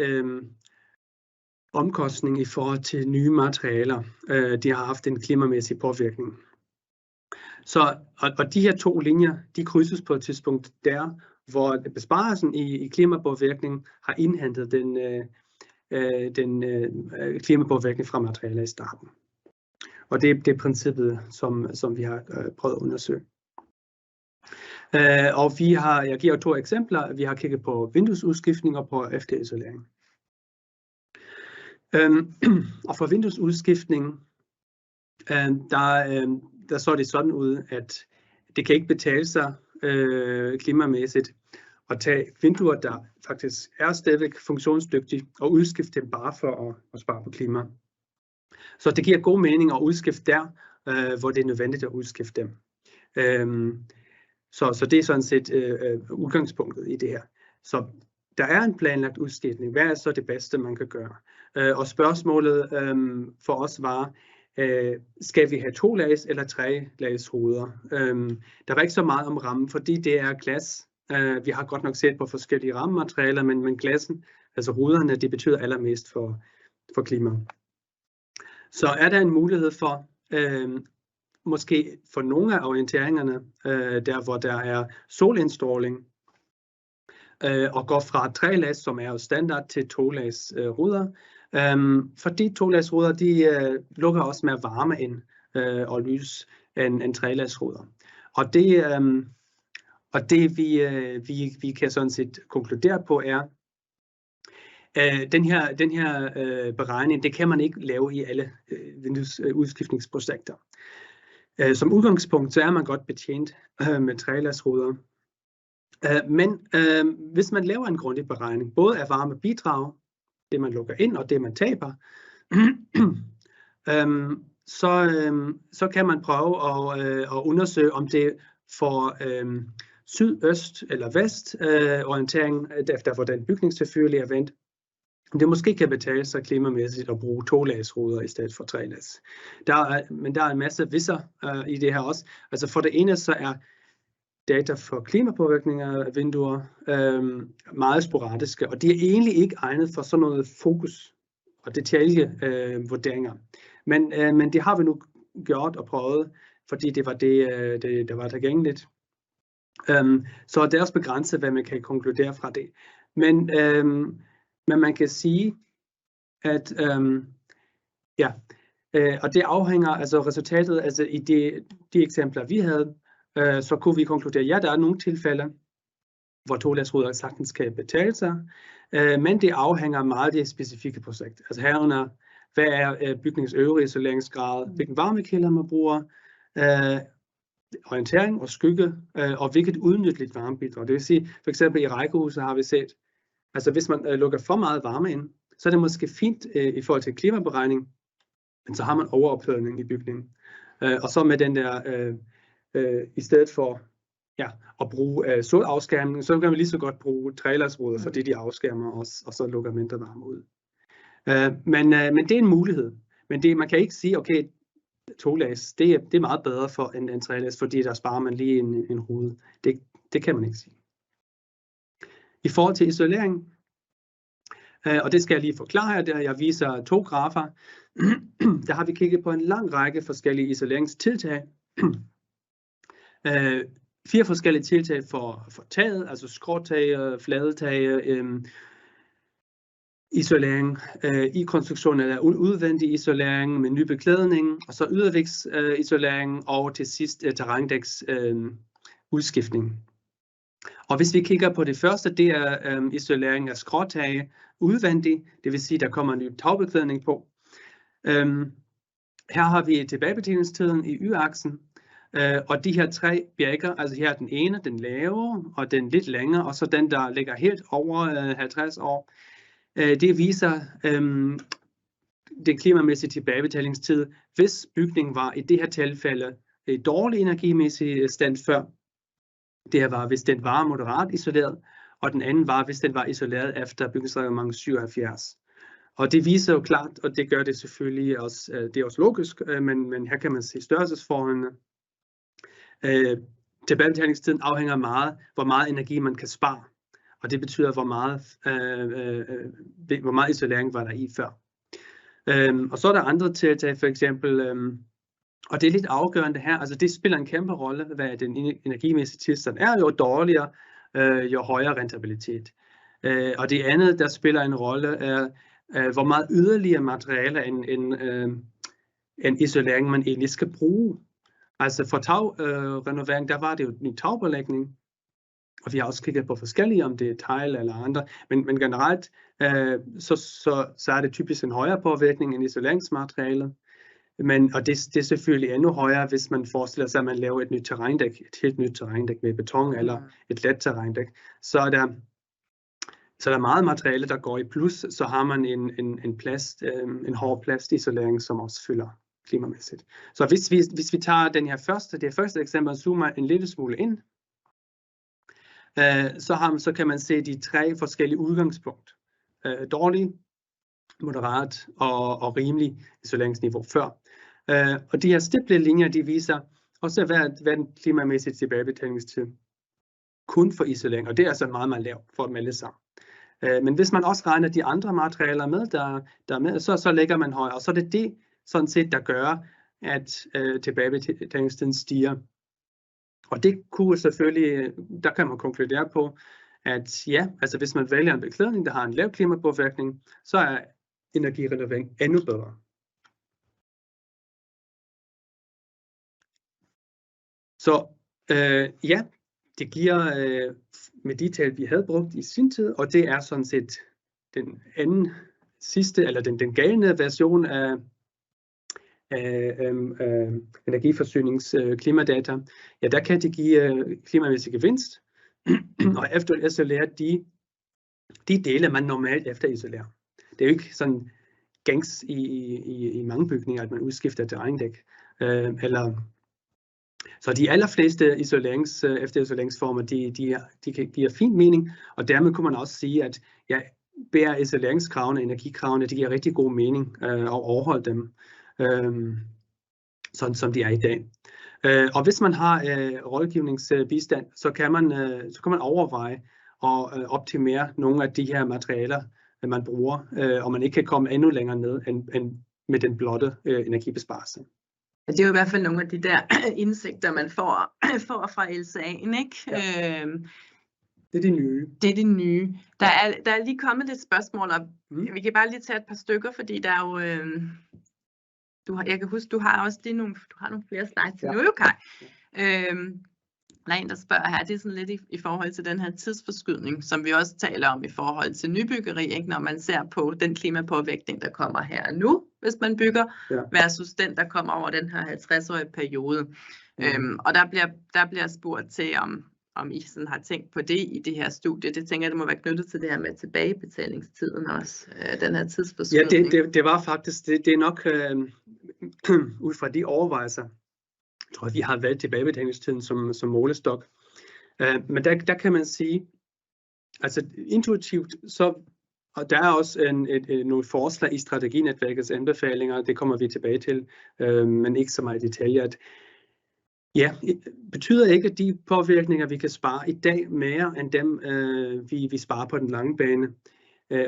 omkostning i forhold til nye materialer. De har haft en klimamæssig påvirkning. Så, og de her to linjer, de krydses på et tidspunkt der, hvor besparelsen i klimapåvirkning har indhentet den klimapåvirkning fra materialer i starten. Og det er princippet, som vi har prøvet at undersøge. Og jeg giver 2 eksempler. Vi har kigget på vinduesudskiftning og på efterisolering. Og for vinduesudskiftning, der så det sådan ud, at det kan ikke betale sig klimamæssigt at tage vinduer, der faktisk er stadigvæk funktionsdygtige, og udskifte dem bare for at spare på klima. Så det giver god mening at udskifte der, hvor det er nødvendigt at udskifte dem. Så det er sådan set udgangspunktet i det her. Så der er en planlagt udskiftning. Hvad er så det bedste, man kan gøre? Og spørgsmålet for os var, skal vi have 2-lags eller 3-lags ruder? Der var ikke så meget om rammen, fordi det er glas. Vi har godt nok set på forskellige rammematerialer, men glassen, altså ruderne, det betyder allermest for klimaet. Så er der en mulighed for, måske for nogle af orienteringerne, der hvor der er solindstråling, og går fra 3-lags, som er jo standard, til 2-lags ruder. Fordi 2-lags ruder, de lukker også mere varme ind og lys end 3-lags ruder. Og det vi kan sådan set konkludere på er, den her beregning, det kan man ikke lave i alle vinduesudskiftningsprojekter. Som udgangspunkt, så er man godt betjent med 3-lags ruder. Men hvis man laver en grundig beregning, både af varmebidrag, det man lukker ind og det man taber, så kan man prøve at undersøge, om det for sydøst eller vest orientering, efter hvordan bygningen selvfølgelig er vendt, det måske kan betale sig klimamæssigt at bruge 2-lags ruder i stedet for 3-lags. Men der er en masse visser i det her også. Altså for det ene så er data for klimapåvirkninger af vinduer meget sporadiske, og de er egentlig ikke egnet for sådan noget fokus og detaljevurderinger. Men det har vi nu gjort og prøvet, fordi det var det der var tilgængeligt. Så det er også begrænset, hvad man kan konkludere fra det. Men man kan sige, at og det afhænger, altså resultatet, altså i de eksempler vi havde, så kunne vi konkludere, ja, der er nogle tilfælde, hvor 2-lags ruder sagtens kan betale sig, men det afhænger meget af det specifikke projekt. Altså herunder, hvad er bygningens øvrige isoleringsgrad, hvilken varmekilder man bruger, orientering og skygge, og hvilket udnytteligt varmebidrag. Det vil sige, for eksempel i rækkehuse har vi set, altså hvis man lukker for meget varme ind, så er det måske fint i forhold til klimaberegning, men så har man overopladning i bygningen. Og så med den der, i stedet for at bruge solafskærmning, så kan man lige så godt bruge 3-lags ruder, fordi de afskærmer os, og så lukker mindre varme ud. Men det er en mulighed. Men man kan ikke sige, okay, 2-lags, det er meget bedre for en 3-lags, fordi der sparer man lige en rude. Det kan man ikke sige. I forhold til isolering, og det skal jeg lige forklare her, der jeg viser 2 grafer, der har vi kigget på en lang række forskellige isoleringstiltag. 4 forskellige tiltag for taget, altså skråtag, fladetag, isolering, i konstruktion eller udvendig isolering med ny beklædning, og så ydervægsisolering, og til sidst terrændæks udskiftning. Og hvis vi kigger på det første, det er isolering af skråtage udvendig, det vil sige, der kommer en ny tagbeklædning på. Her har vi tilbagebetjeningstiden i y-aksen, og de her 3 bjælker, altså her er den ene, den lave, og den lidt længere, og så den, der ligger helt over 50 år. Det viser den klimamæssige tilbagebetalingstid, hvis bygningen var i det her tilfælde i dårlig energimæssig stand før. Det her var, hvis den var moderat isoleret, og den anden var, hvis den var isoleret efter bygningsreglement 77. Og det viser jo klart, og det gør det selvfølgelig også, det er også logisk, men her kan man se størrelsesforholdene. Tilbagebetalingstiden afhænger meget, hvor meget energi man kan spare. Og det betyder, hvor meget isolering var der i før. Og så er der andre tiltag, for eksempel, og det er lidt afgørende her, altså det spiller en kæmpe rolle, hvad den energimæssige tilstand er, jo dårligere, jo højere rentabilitet. Og det andet, der spiller en rolle, er, hvor meget yderligere materialer end isolering man egentlig skal bruge. Altså for tagrenovering, der var det jo en tagbelægning, og vi har også kigget på forskellige, om det er tegl eller andre, men generelt så er det typisk en højere påvirkning end isoleringsmaterialet. og det er selvfølgelig endnu højere, hvis man forestiller sig, at man laver et nyt terrændæk, et helt nyt terrændæk med beton eller et let terrændæk. Så er der meget materiale, der går i plus, så har man en hård plastisolering, som også fylder klimamæssigt. Så hvis vi tager det første eksempel og zoomer en lille smule ind, så kan man se de 3 forskellige udgangspunkter. Dårlig, moderat og rimelig isoleringsniveau før. Og de her stiplede linjer, de viser også, hvad den klimamæssige tilbagebetalingstid kun for isolering, og det er altså meget, meget lavt for dem alle sammen. Men hvis man også regner de andre materialer med, der er med, så lægger man højere, og så er det sådan set, der gør, at tilbagebetalingstiden stiger. Og det kunne selvfølgelig, der kan man konkludere på, at ja, altså hvis man vælger en beklædning, der har en lav klimapåvirkning, så er energirenovering endnu bedre. Så ja, det giver med de tal, vi havde brugt i sin tid, og det er sådan set den sidste, eller den gældende version af energiforsyningsklimadata. Ja, der kan det give klimamæssig gevinst, og efter isolere de dele, man normalt efter isolerer. Det er jo ikke sådan gængs i mange bygninger, at man udskifter terrændæk, så de allerfleste efterisoleringsformer, de giver fin mening, og dermed kunne man også sige, at ja, bærer isoleringskravene, energikravene, de giver rigtig god mening at overholde dem, sådan som de er i dag. Og hvis man har rådgivningsbistand, så kan man overveje at optimere nogle af de her materialer, man bruger, og man ikke kan komme endnu længere ned end med den blotte energibesparelse. Det er jo i hvert fald nogle af de der indsigter, man får fra LCA'en, ikke? Ja. Det er det nye. Det er det nye. Der er lige kommet et spørgsmål, og vi kan bare lige tage et par stykker, fordi der er jo... jeg kan huske, du har også lige nogle flere slides til nu, Kai. Der er en, der spørger her, det er sådan lidt i forhold til den her tidsforskydning, som vi også taler om i forhold til nybyggeri, ikke? Når man ser på den klimapåvirkning, der kommer her nu, hvis man bygger, versus den, der kommer over den her 50-årige periode. Og der bliver spurgt til, om I sådan har tænkt på det i det her studie. Det tænker jeg, det må være knyttet til det her med tilbagebetalingstiden også, den her tidsforskydning. Ja, det var faktisk, det er nok ud fra de overvejelser. Jeg tror, vi har valgt tilbagebetalingstiden som målestok. Men der kan man sige, altså intuitivt, og der er også nogle forslag i strateginetværkets anbefalinger, det kommer vi tilbage til, men ikke så meget i detaljer. Ja, betyder ikke, at de påvirkninger, vi kan spare i dag, mere end dem, vi sparer på den lange bane.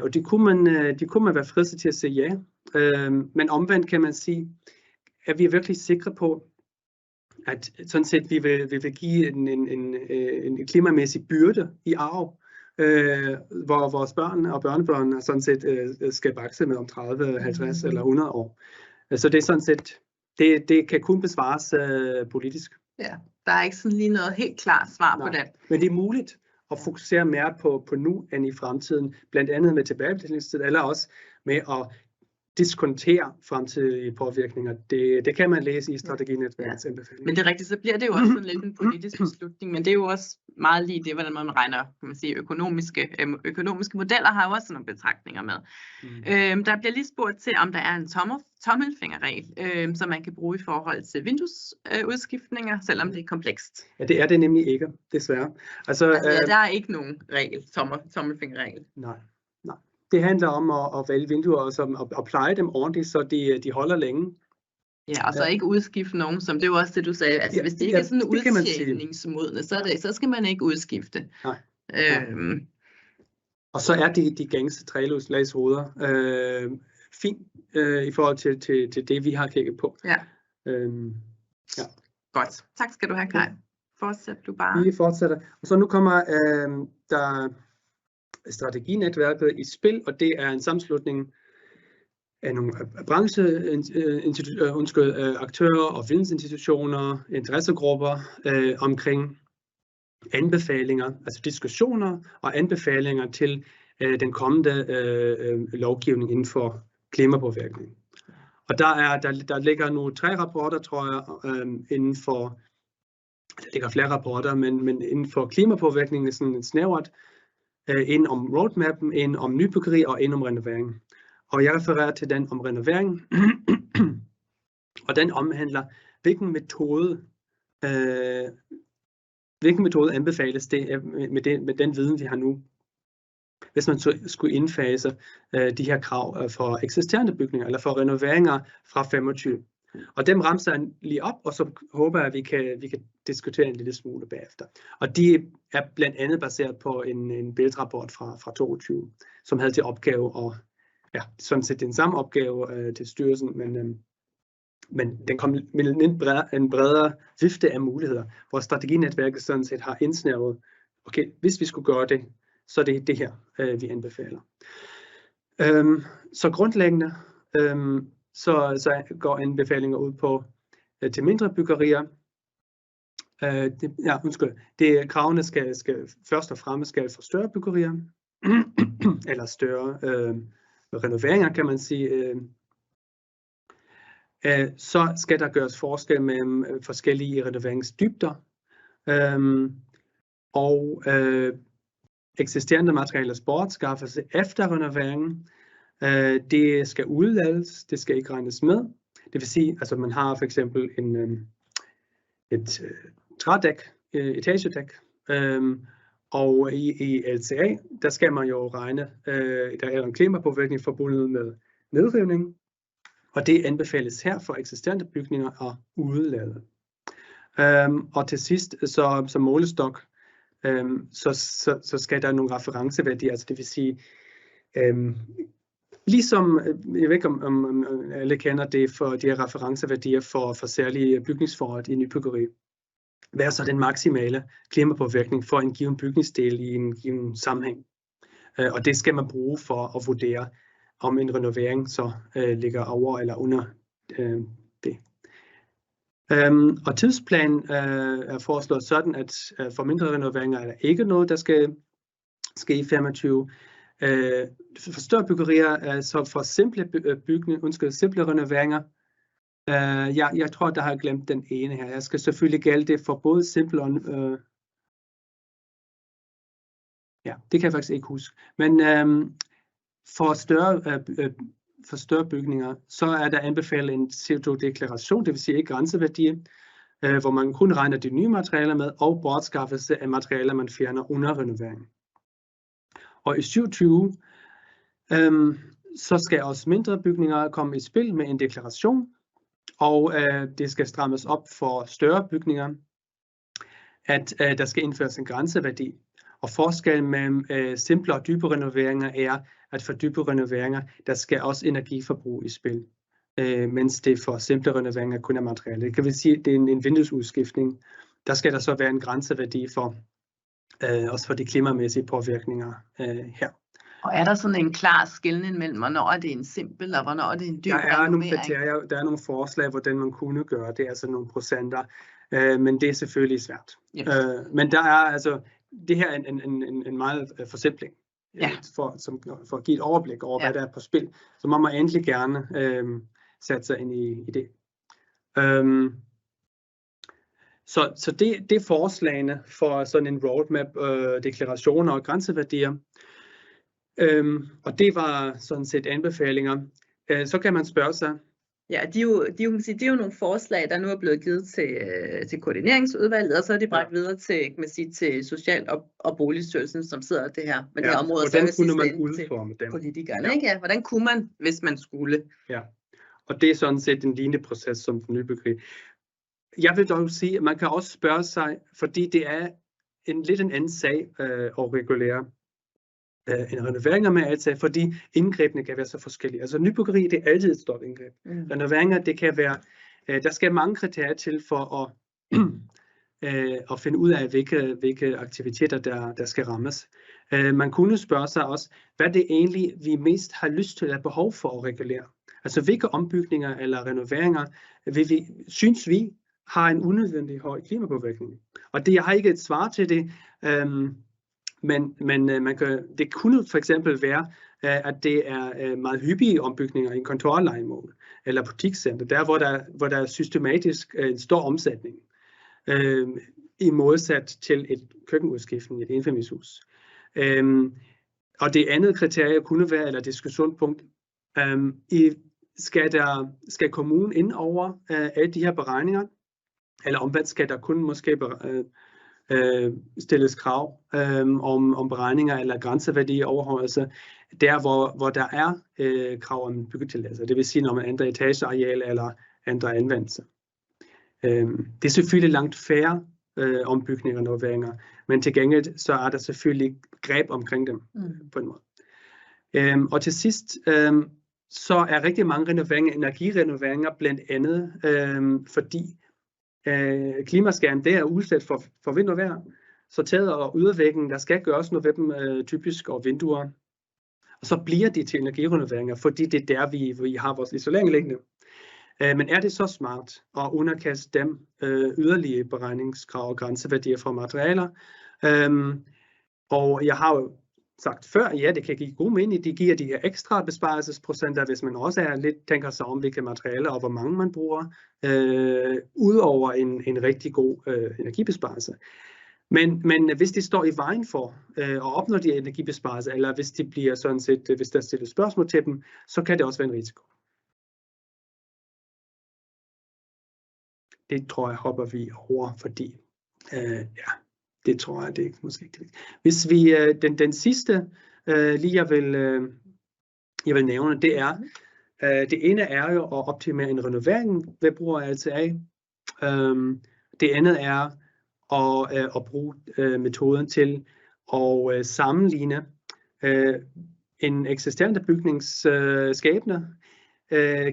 Og de kunne man være fristet til at sige ja. Men omvendt kan man sige, at vi er virkelig sikre på, at sådan set vi vil give en klimamæssig byrde i arv, hvor vores børn og børnebørn sådan set skal vokse med om 30, 50 eller 100 år. Så det er sådan set, det kan kun besvares politisk. Ja, der er ikke sådan lige noget helt klart svar på det. Men det er muligt at fokusere mere på nu end i fremtiden, blandt andet med tilbagebetalingstid, eller også med at diskontere fremtidige påvirkninger. Det kan man læse i strateginetværkets anbefalinger. Men det er rigtigt, så bliver det jo også sådan lidt en politisk beslutning, men det er jo også meget lige det, hvordan man regner, kan man sige, økonomiske modeller har jo også nogle betragtninger med. Der bliver lige spurgt til, om der er en tommelfingerregel, som man kan bruge i forhold til vinduesudskiftninger, selvom det er komplekst. Ja, det er det nemlig ikke, desværre. Altså der er ikke nogen regel, tommelfingerregel. Nej. Det handler om at vælge vinduer og pleje dem ordentligt, så de holder længe. Ja, og så ikke udskifte nogen, som det er jo også det, du sagde. Altså, hvis det ikke er sådan udtjekningsmodne, så skal man ikke udskifte. Nej. Og så er de gængse træløslagsruder fint i forhold til det, vi har kigget på. Ja. Godt. Tak skal du have, Kai. Fortsæt du bare. Vi fortsætter. Og så nu kommer der strateginetværket i spil, og det er en sammenslutning af nogle aktører og vidensinstitutioner, interessegrupper omkring anbefalinger, altså diskussioner og anbefalinger til den kommende lovgivning inden for klimapåvirkning. Og der ligger nu 3 rapporter, tror jeg, inden for, der ligger flere rapporter, men inden for klimapåvirkningen sådan snævert, en om roadmappen, en om nybyggeri og en om renovering. Og jeg refererer til den om renovering, og den omhandler, hvilken metode anbefales det med den viden, vi har nu, hvis man skulle indfase de her krav for eksisterende bygninger eller for renoveringer fra 25. Og dem ramser jeg lige op, og så håber jeg, at vi kan diskutere en lille smule bagefter. Og de er blandt andet baseret på en bildrapport fra 22, som havde til opgave, og ja, sådan set den samme opgave til styrelsen, men den kom med en bredere vifte af muligheder, hvor strateginetværket sådan set har indsnævret, okay, hvis vi skulle gøre det, så er det her, vi anbefaler. Så grundlæggende, så går anbefalinger ud på til mindre byggerier. Kravene skal først og fremmest skal for større byggerier, eller større renoveringer, kan man sige. Så skal der gøres forskel mellem forskellige renoveringsdybder, og eksisterende materialers bortskaffelse efter renoveringen. Det skal udlades, det skal ikke regnes med. Det vil sige, altså man har for eksempel et trædæk, etagedæk, og i LCA, der skal man jo regne, der er en klimapåvirkning forbundet med nedrivning, og det anbefales her for eksisterende bygninger at udelade. Og til sidst, som målestok, så skal der nogle referenceværdier, altså det vil sige, ligesom, jeg ved ikke om alle kender det for de her referenceværdier for særlige bygningsforhold i nybyggeri. Hvad er så den maksimale klimapåvirkning for en given bygningsdel i en given sammenhæng? Og det skal man bruge for at vurdere, om en renovering så ligger over eller under det. Og tidsplanen er foreslået sådan, at for mindre renoveringer er der ikke noget, der skal ske i 25. For større byggerier, så for simple renoveringer, jeg tror, der har jeg glemt den ene her. Jeg skal selvfølgelig gælde det for både simple og ja, det kan jeg faktisk ikke huske. Men for større bygninger, så er der anbefalet en CO2-deklaration, det vil sige ikke grænseværdier, hvor man kun regner de nye materialer med, og bortskaffelse af materialer, man fjerner under renovering. Og i 27, så skal også mindre bygninger komme i spil med en deklaration, og det skal strammes op for større bygninger, at der skal indføres en grænseværdi. Og forskellen mellem simple og dybe renoveringer er, at for dybe renoveringer, der skal også energiforbrug i spil, mens det for simple renoveringer kun er materiale. Det kan vi sige, at det er en vinduesudskiftning. Der skal der så være en grænseværdi for, også for de klimamæssige påvirkninger her. Og er der sådan en klar skelnen mellem, hvornår er det en simpel, og hvornår er det en dyb renovering? Der er nogle forslag, hvordan man kunne gøre det, altså nogle procenter, men det er selvfølgelig svært. Yes. Men der er altså, det her er en meget forsimpling, for at give et overblik over, hvad der er på spil. Så må man endelig gerne sætte sig ind i det. Så det er forslagene for sådan en roadmap, deklarationer og grænseværdier. Og det var sådan set anbefalinger. Så kan man spørge sig. Ja, det er jo nogle forslag, der nu er blevet givet til koordineringsudvalget, og så er de bragt videre til Social- og Boligstyrelsen, som sidder det her med det her område. Hvordan kunne man udforme dem? Politikerne, ikke? Ja, hvordan kunne man, hvis man skulle? Ja, og det er sådan set en lignende proces som den nye begreb. Jeg vil dog sige, at man kan også spørge sig, fordi det er lidt en anden sag at regulere en renoveringer med, altså, fordi indgrebene kan være så forskellige. Altså nybyggeri, det er altid et stort indgreb. Renoveringer, det kan være, der skal mange kriterier til for at finde ud af, hvilke aktiviteter, der skal rammes. Man kunne spørge sig også, hvad det egentlig, vi mest har lyst til at behov for at regulere. Altså hvilke ombygninger eller renoveringer, synes vi, har en unødvendig høj klimapåvirkning. Og jeg har ikke et svar til det, men det kunne for eksempel være at det er meget hyppige ombygninger i kontorlejemål eller butikscenter, der hvor der er systematisk en stor omsætning, i modsat til et køkkenudskiftning i et enfamilieshus. Og det andet kriterie kunne være, eller diskussionspunkt, skal kommunen ind over alle de her beregninger, eller omvendt skal der kun måske stilles krav om beregninger eller grænseværdi overholdelse, der hvor der er krav om byggetilladelse. Det vil sige, når man ændrer etageareal eller ændrer anvendelse. Det er selvfølgelig langt færre ombygninger og renoveringer, men til gengæld så er der selvfølgelig greb omkring dem på en måde. Og til sidst, så er rigtig mange renoveringer, energirenoveringer blandt andet, fordi klimaskærmen, det er udsat for vind og vejr, så taget og ydervæggen, der skal gøres noget ved dem, typisk, og vinduer. Og så bliver de til energirenoveringer, fordi det er der, vi har vores isolering liggende. Men er det så smart at underkaste dem yderligere beregningskrav og grænseværdier for materialer? Og jeg har jo sagt før, ja, det kan give god mening. De giver de her ekstra besparelsesprocenter, hvis man også tænker sig om, hvilke materialer og hvor mange man bruger, udover en rigtig god energibesparelse. Men hvis de står i vejen for at opnå de energibesparelser, eller hvis de bliver sådan set, hvis der stilles spørgsmål til dem, så kan det også være en risiko. Det tror jeg hopper vi over, fordi det tror jeg, det er måske ikke vigtigt. Hvis vi den sidste lige jeg vil nævne, det er det ene er jo at optimere en renovering ved brug af LTA. Det andet er at bruge metoden til at sammenligne en eksisterende bygningsskabende.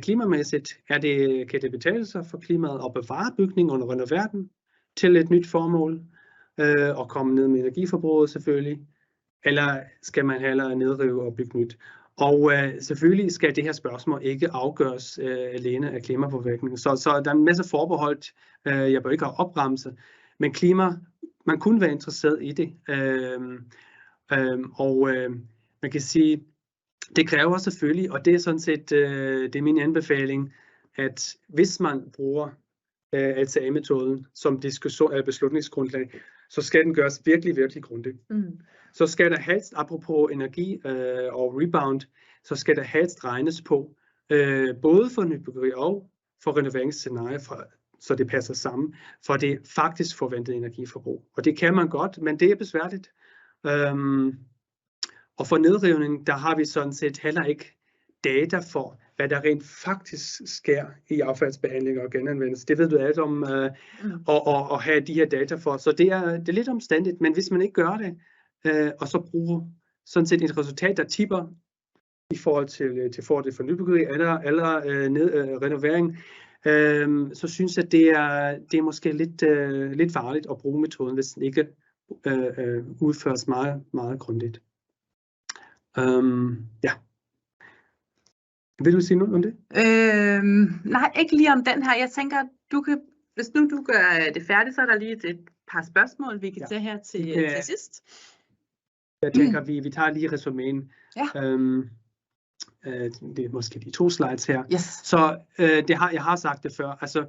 Klimamæssigt kan det betale sig for klimaet at bevare bygningen under renoveringen til et nyt formål og komme ned med energiforbruget selvfølgelig, eller skal man hellere nedrive og bygge nyt? Og selvfølgelig skal det her spørgsmål ikke afgøres alene af klimapåvirkningen. Så der er en masse forbeholdt, jeg bør ikke have opremset, men man kunne være interesseret i det. Man kan sige, det kræver selvfølgelig, og det er sådan set det er min anbefaling, at hvis man bruger LTA-metoden som beslutningsgrundlag, så skal den gøres virkelig, virkelig grundigt. Så skal der helst, apropos energi og rebound, så skal der helst regnes på, både for nybyggeri og for renoveringsscenarier, så det passer sammen, for det faktisk forventede energiforbrug. Og det kan man godt, men det er besværligt. Og for nedrivning, der har vi sådan set heller ikke data for, hvad der rent faktisk sker i affaldsbehandling og genanvendelse. Det ved du alt om, at have de her data for. Så det er lidt omstændigt, men hvis man ikke gør det, og så bruger sådan set et resultat, der tipper i forhold til fordel for nybyggeri eller renovering, så synes jeg, det er måske lidt farligt at bruge metoden, hvis den ikke udføres meget, meget grundigt. Ja. Vil du sige noget om det? Nej, ikke lige om den her. Jeg tænker, hvis nu du gør det færdigt, så er der lige et par spørgsmål, vi kan tage her til sidst. Jeg tænker, vi tager lige resumeen. Ja. Det er måske de 2 slides her. Yes. Så jeg har sagt det før. Altså,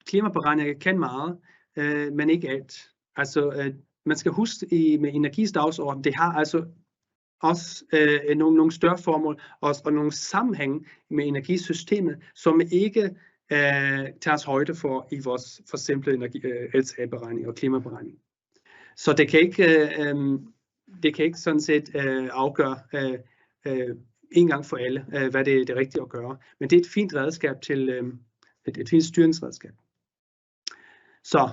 klimaberegninger kan meget, men ikke alt. Altså, man skal huske med energis dagsorden, det har altså også nogle større formål og nogle sammenhæng med energisystemet, som ikke tages højde for i vores forsimplede LTA-beregning og klimaberegning. Så det kan ikke sådan set afgøre en gang for alle, hvad det er det rigtige at gøre. Men det er et fint redskab til et fint styringsredskab. Så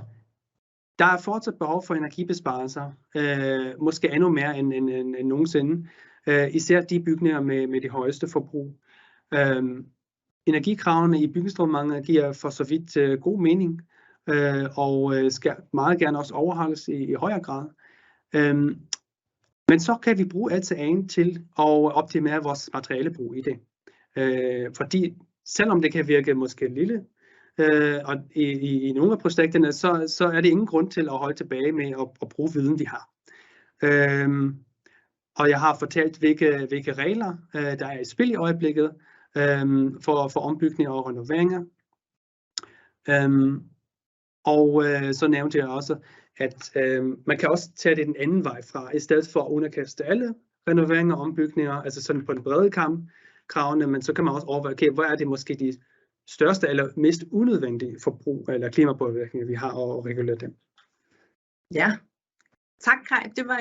der er fortsat behov for energibesparelser, måske endnu mere end nogensinde, især de bygninger med det højeste forbrug. Energikravene i bygningsreglementet giver for så vidt god mening, og skal meget gerne også overholdes i højere grad. Men så kan vi bruge LTA'en til at optimere vores materialebrug i det. Fordi selvom det kan virke måske lille, og i nogle af projekterne, så er det ingen grund til at holde tilbage med at bruge viden, vi har. og jeg har fortalt, hvilke regler, der er i spil i øjeblikket for ombygninger og renoveringer. Så nævnte jeg også, at man kan også tage det den anden vej fra, i stedet for at underkaste alle renoveringer og ombygninger, altså sådan på den brede kravene, men så kan man også overveje, okay, hvor er det måske de største eller mest unødvendige forbrug eller klimapåvirkninger, vi har, og regulere dem. Ja, tak Kaj. Det var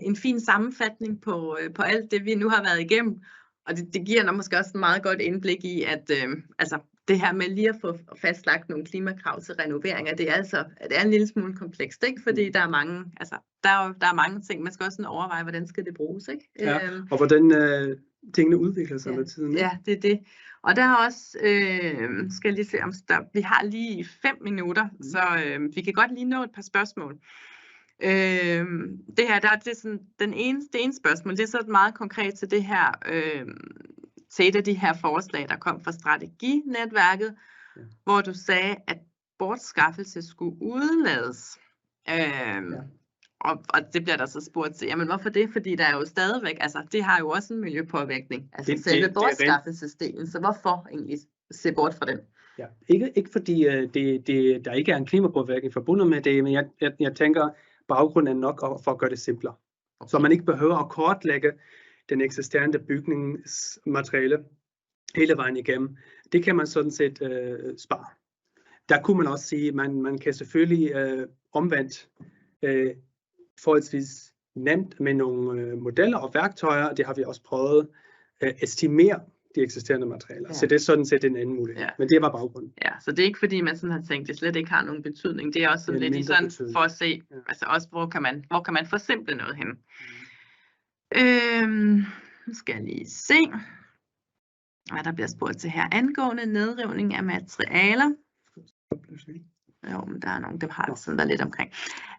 en fin sammenfatning på alt det, vi nu har været igennem. Og det giver nok måske også en meget godt indblik i, at altså, det her med lige at få fastlagt nogle klimakrav til renoveringer, det er en lille smule komplekst, ikke? Fordi der er mange, altså, der er mange ting, man skal også overveje, hvordan skal det bruges, ikke? Ja, og hvordan tingene udvikler sig med tiden. Ikke? Ja, det er det. Og der er også, skal jeg lige se om vi har lige 5 minutter, så vi kan godt lige nå et par spørgsmål. Det her, det er sådan, det ene spørgsmål, det er så meget konkret til det her, til et af de her forslag, der kom fra strateginetværket, hvor du sagde, at bortskaffelse skulle udelades. Og det bliver der så spurgt til, jamen hvorfor det? Fordi der er jo stadigvæk, altså det har jo også en miljøpåvirkning, altså selve bortskaffelsesdelen, så hvorfor egentlig se bort fra den? Ja, ikke fordi der ikke er en klimapåvirkning forbundet med det, men jeg tænker, baggrunden er nok for at gøre det simplere. Okay. Så man ikke behøver at kortlægge den eksisterende bygningsmateriale hele vejen igennem. Det kan man sådan set spare. Der kunne man også sige, at man kan selvfølgelig omvendt forholdsvis nemt med nogle modeller og værktøjer, det har vi også prøvet, estimere de eksisterende materialer. Ja. Så det er sådan set en anden mulighed. Ja. Men det var baggrunden. Ja, så det er ikke fordi, man sådan har tænkt, det slet ikke har nogen betydning. Det er også sådan lidt i sådan for at se, altså også hvor kan man forsimple noget hen. Nu skal jeg lige se, hvad der bliver spurgt til her. Angående nedrivning af materialer. Jo, men der er nogen, dem har sådan været lidt omkring.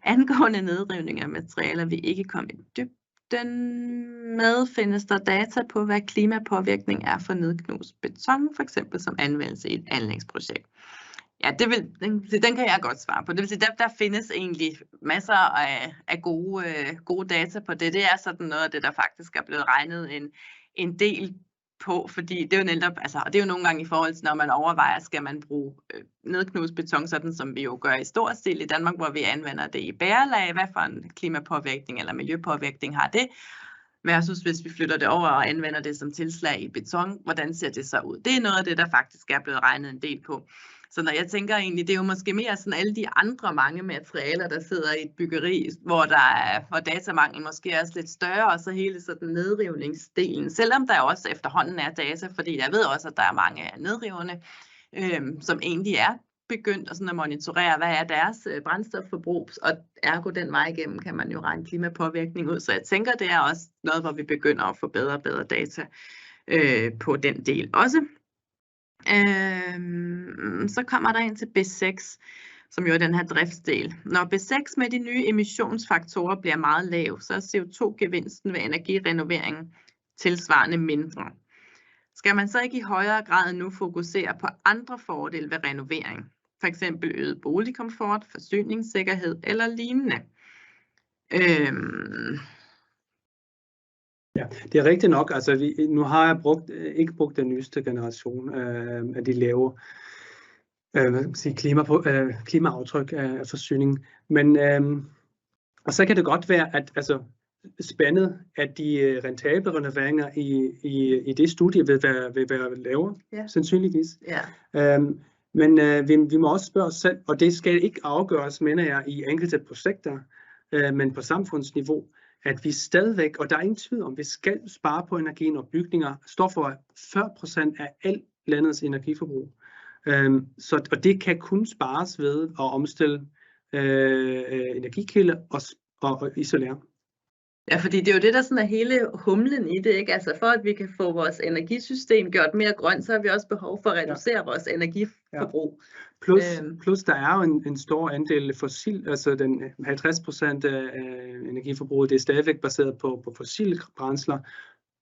Angående nedrivning af materialer, vi ikke komme i dybden med, findes der data på, hvad klimapåvirkning er for nedknust beton, for eksempel som anvendelse i et anlægsprojekt. Ja, den kan jeg godt svare på. Det vil sige, der findes egentlig masser af gode data på det. Det er sådan noget af det, der faktisk er blevet regnet en del på, fordi det er jo netop, altså, og det er jo nogle gange i forhold til, når man overvejer, skal man bruge nedknust beton, sådan som vi jo gør i stor stil i Danmark, hvor vi anvender det i bærelag. Hvad for en klimapåvirkning eller miljøpåvirkning har det? Versus hvis vi flytter det over og anvender det som tilslag i beton, hvordan ser det så ud? Det er noget af det, der faktisk er blevet regnet en del på. Så når jeg tænker egentlig, det er jo måske mere sådan alle de andre mange materialer, der sidder i et byggeri, hvor datamanglen måske er lidt større, og så hele sådan nedrivningsdelen. Selvom der også efterhånden er data, fordi jeg ved også, at der er mange nedrivende, som egentlig er begyndt at, sådan at monitorere, hvad er deres brændstofforbrug, og ergo den vej igennem kan man jo regne klimapåvirkning ud. Så jeg tænker, det er også noget, hvor vi begynder at få bedre og bedre data på den del også. Så kommer der ind til B6, som jo er den her driftsdel. Når B6 med de nye emissionsfaktorer bliver meget lav, så er CO2-gevinsten ved energirenoveringen tilsvarende mindre. Skal man så ikke i højere grad nu fokusere på andre fordele ved renovering? For eksempel øget boligkomfort, forsyningssikkerhed eller lignende? Ja, det er rigtigt nok. Altså, nu har jeg ikke brugt den nyeste generation af de lave klimaaftryk af forsyning. Men og så kan det godt være, at altså, spændet af de rentable renoveringer i det studie vil være lavere, sandsynligvis. Ja. Men vi må også spørge os selv, og det skal ikke afgøres, mener jeg, i enkelte projekter, men på samfundsniveau, at vi stadigvæk, og der er ingen tvivl om, vi skal spare på energien, og bygninger står for 40% af alt landets energiforbrug. Og det kan kun spares ved at omstille energikilder og isolere. Ja, fordi det er jo det, der sådan er hele humlen i det, ikke? Altså for at vi kan få vores energisystem gjort mere grønt, så har vi også behov for at reducere vores energiforbrug. Plus der er jo en stor andel fossil, altså den 50% af energiforbruget, det er stadigvæk baseret på fossile brændsler.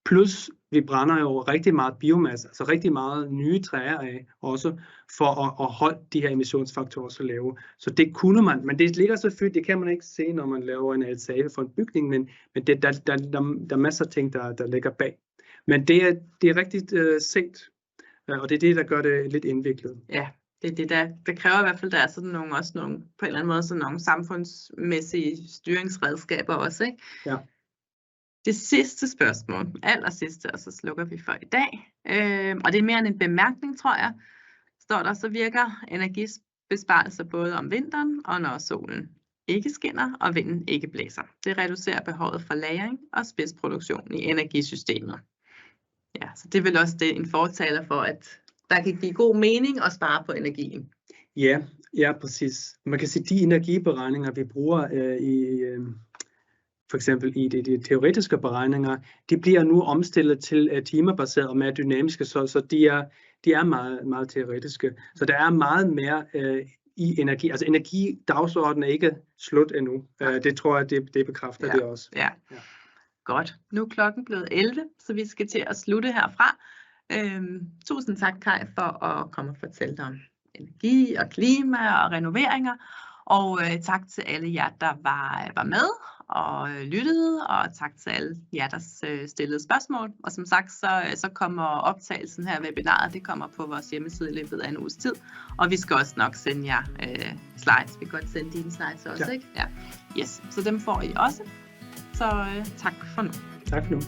Plus vi brænder jo rigtig meget biomasse, altså rigtig meget nye træer af, også for at holde de her emissionsfaktorer så lave. Så det kunne man, men det ligger selvfølgelig, det kan man ikke se, når man laver en LCA for en bygning, men der er masser af ting, der ligger bag. Men det er rigtigt set, og det er det, der gør det lidt indviklet. Ja, det er det, der kræver i hvert fald, der er sådan nogle, også nogle, på en eller anden måde, sådan nogle samfundsmæssige styringsredskaber også, ikke? Ja. Det sidste spørgsmål, allersidste, og så slukker vi for i dag, og det er mere end en bemærkning, tror jeg, står der, så virker energibesparelser både om vinteren og når solen ikke skinner og vinden ikke blæser. Det reducerer behovet for lagring og spidsproduktion i energisystemet. Ja, så det er vel også det, en fortaler for, at der kan give god mening at spare på energien. Ja, præcis. Man kan sige, at de energiberegninger, vi bruger for eksempel i de teoretiske beregninger, de bliver nu omstillet til timebaseret og mere dynamiske, så de er meget, meget teoretiske. Så der er meget mere i energi. Altså energidagsordenen er ikke slut endnu. Det tror jeg, det bekræfter det også. Ja. Godt. Nu er klokken blevet 11, så vi skal til at slutte herfra. Tusind tak, Kai, for at komme og fortælle dig om energi og klima og renoveringer. Og tak til alle jer, der var med og lyttede, og tak til alle jer, der stillede spørgsmål. Og som sagt, så kommer optagelsen her webinaret, det kommer på vores hjemmeside i løbet af en uges tid. Og vi skal også nok sende jer slides. Vi kan godt sende dine slides også, ikke? Ja. Yes. Så dem får I også. Så tak for nu. Tak for nu.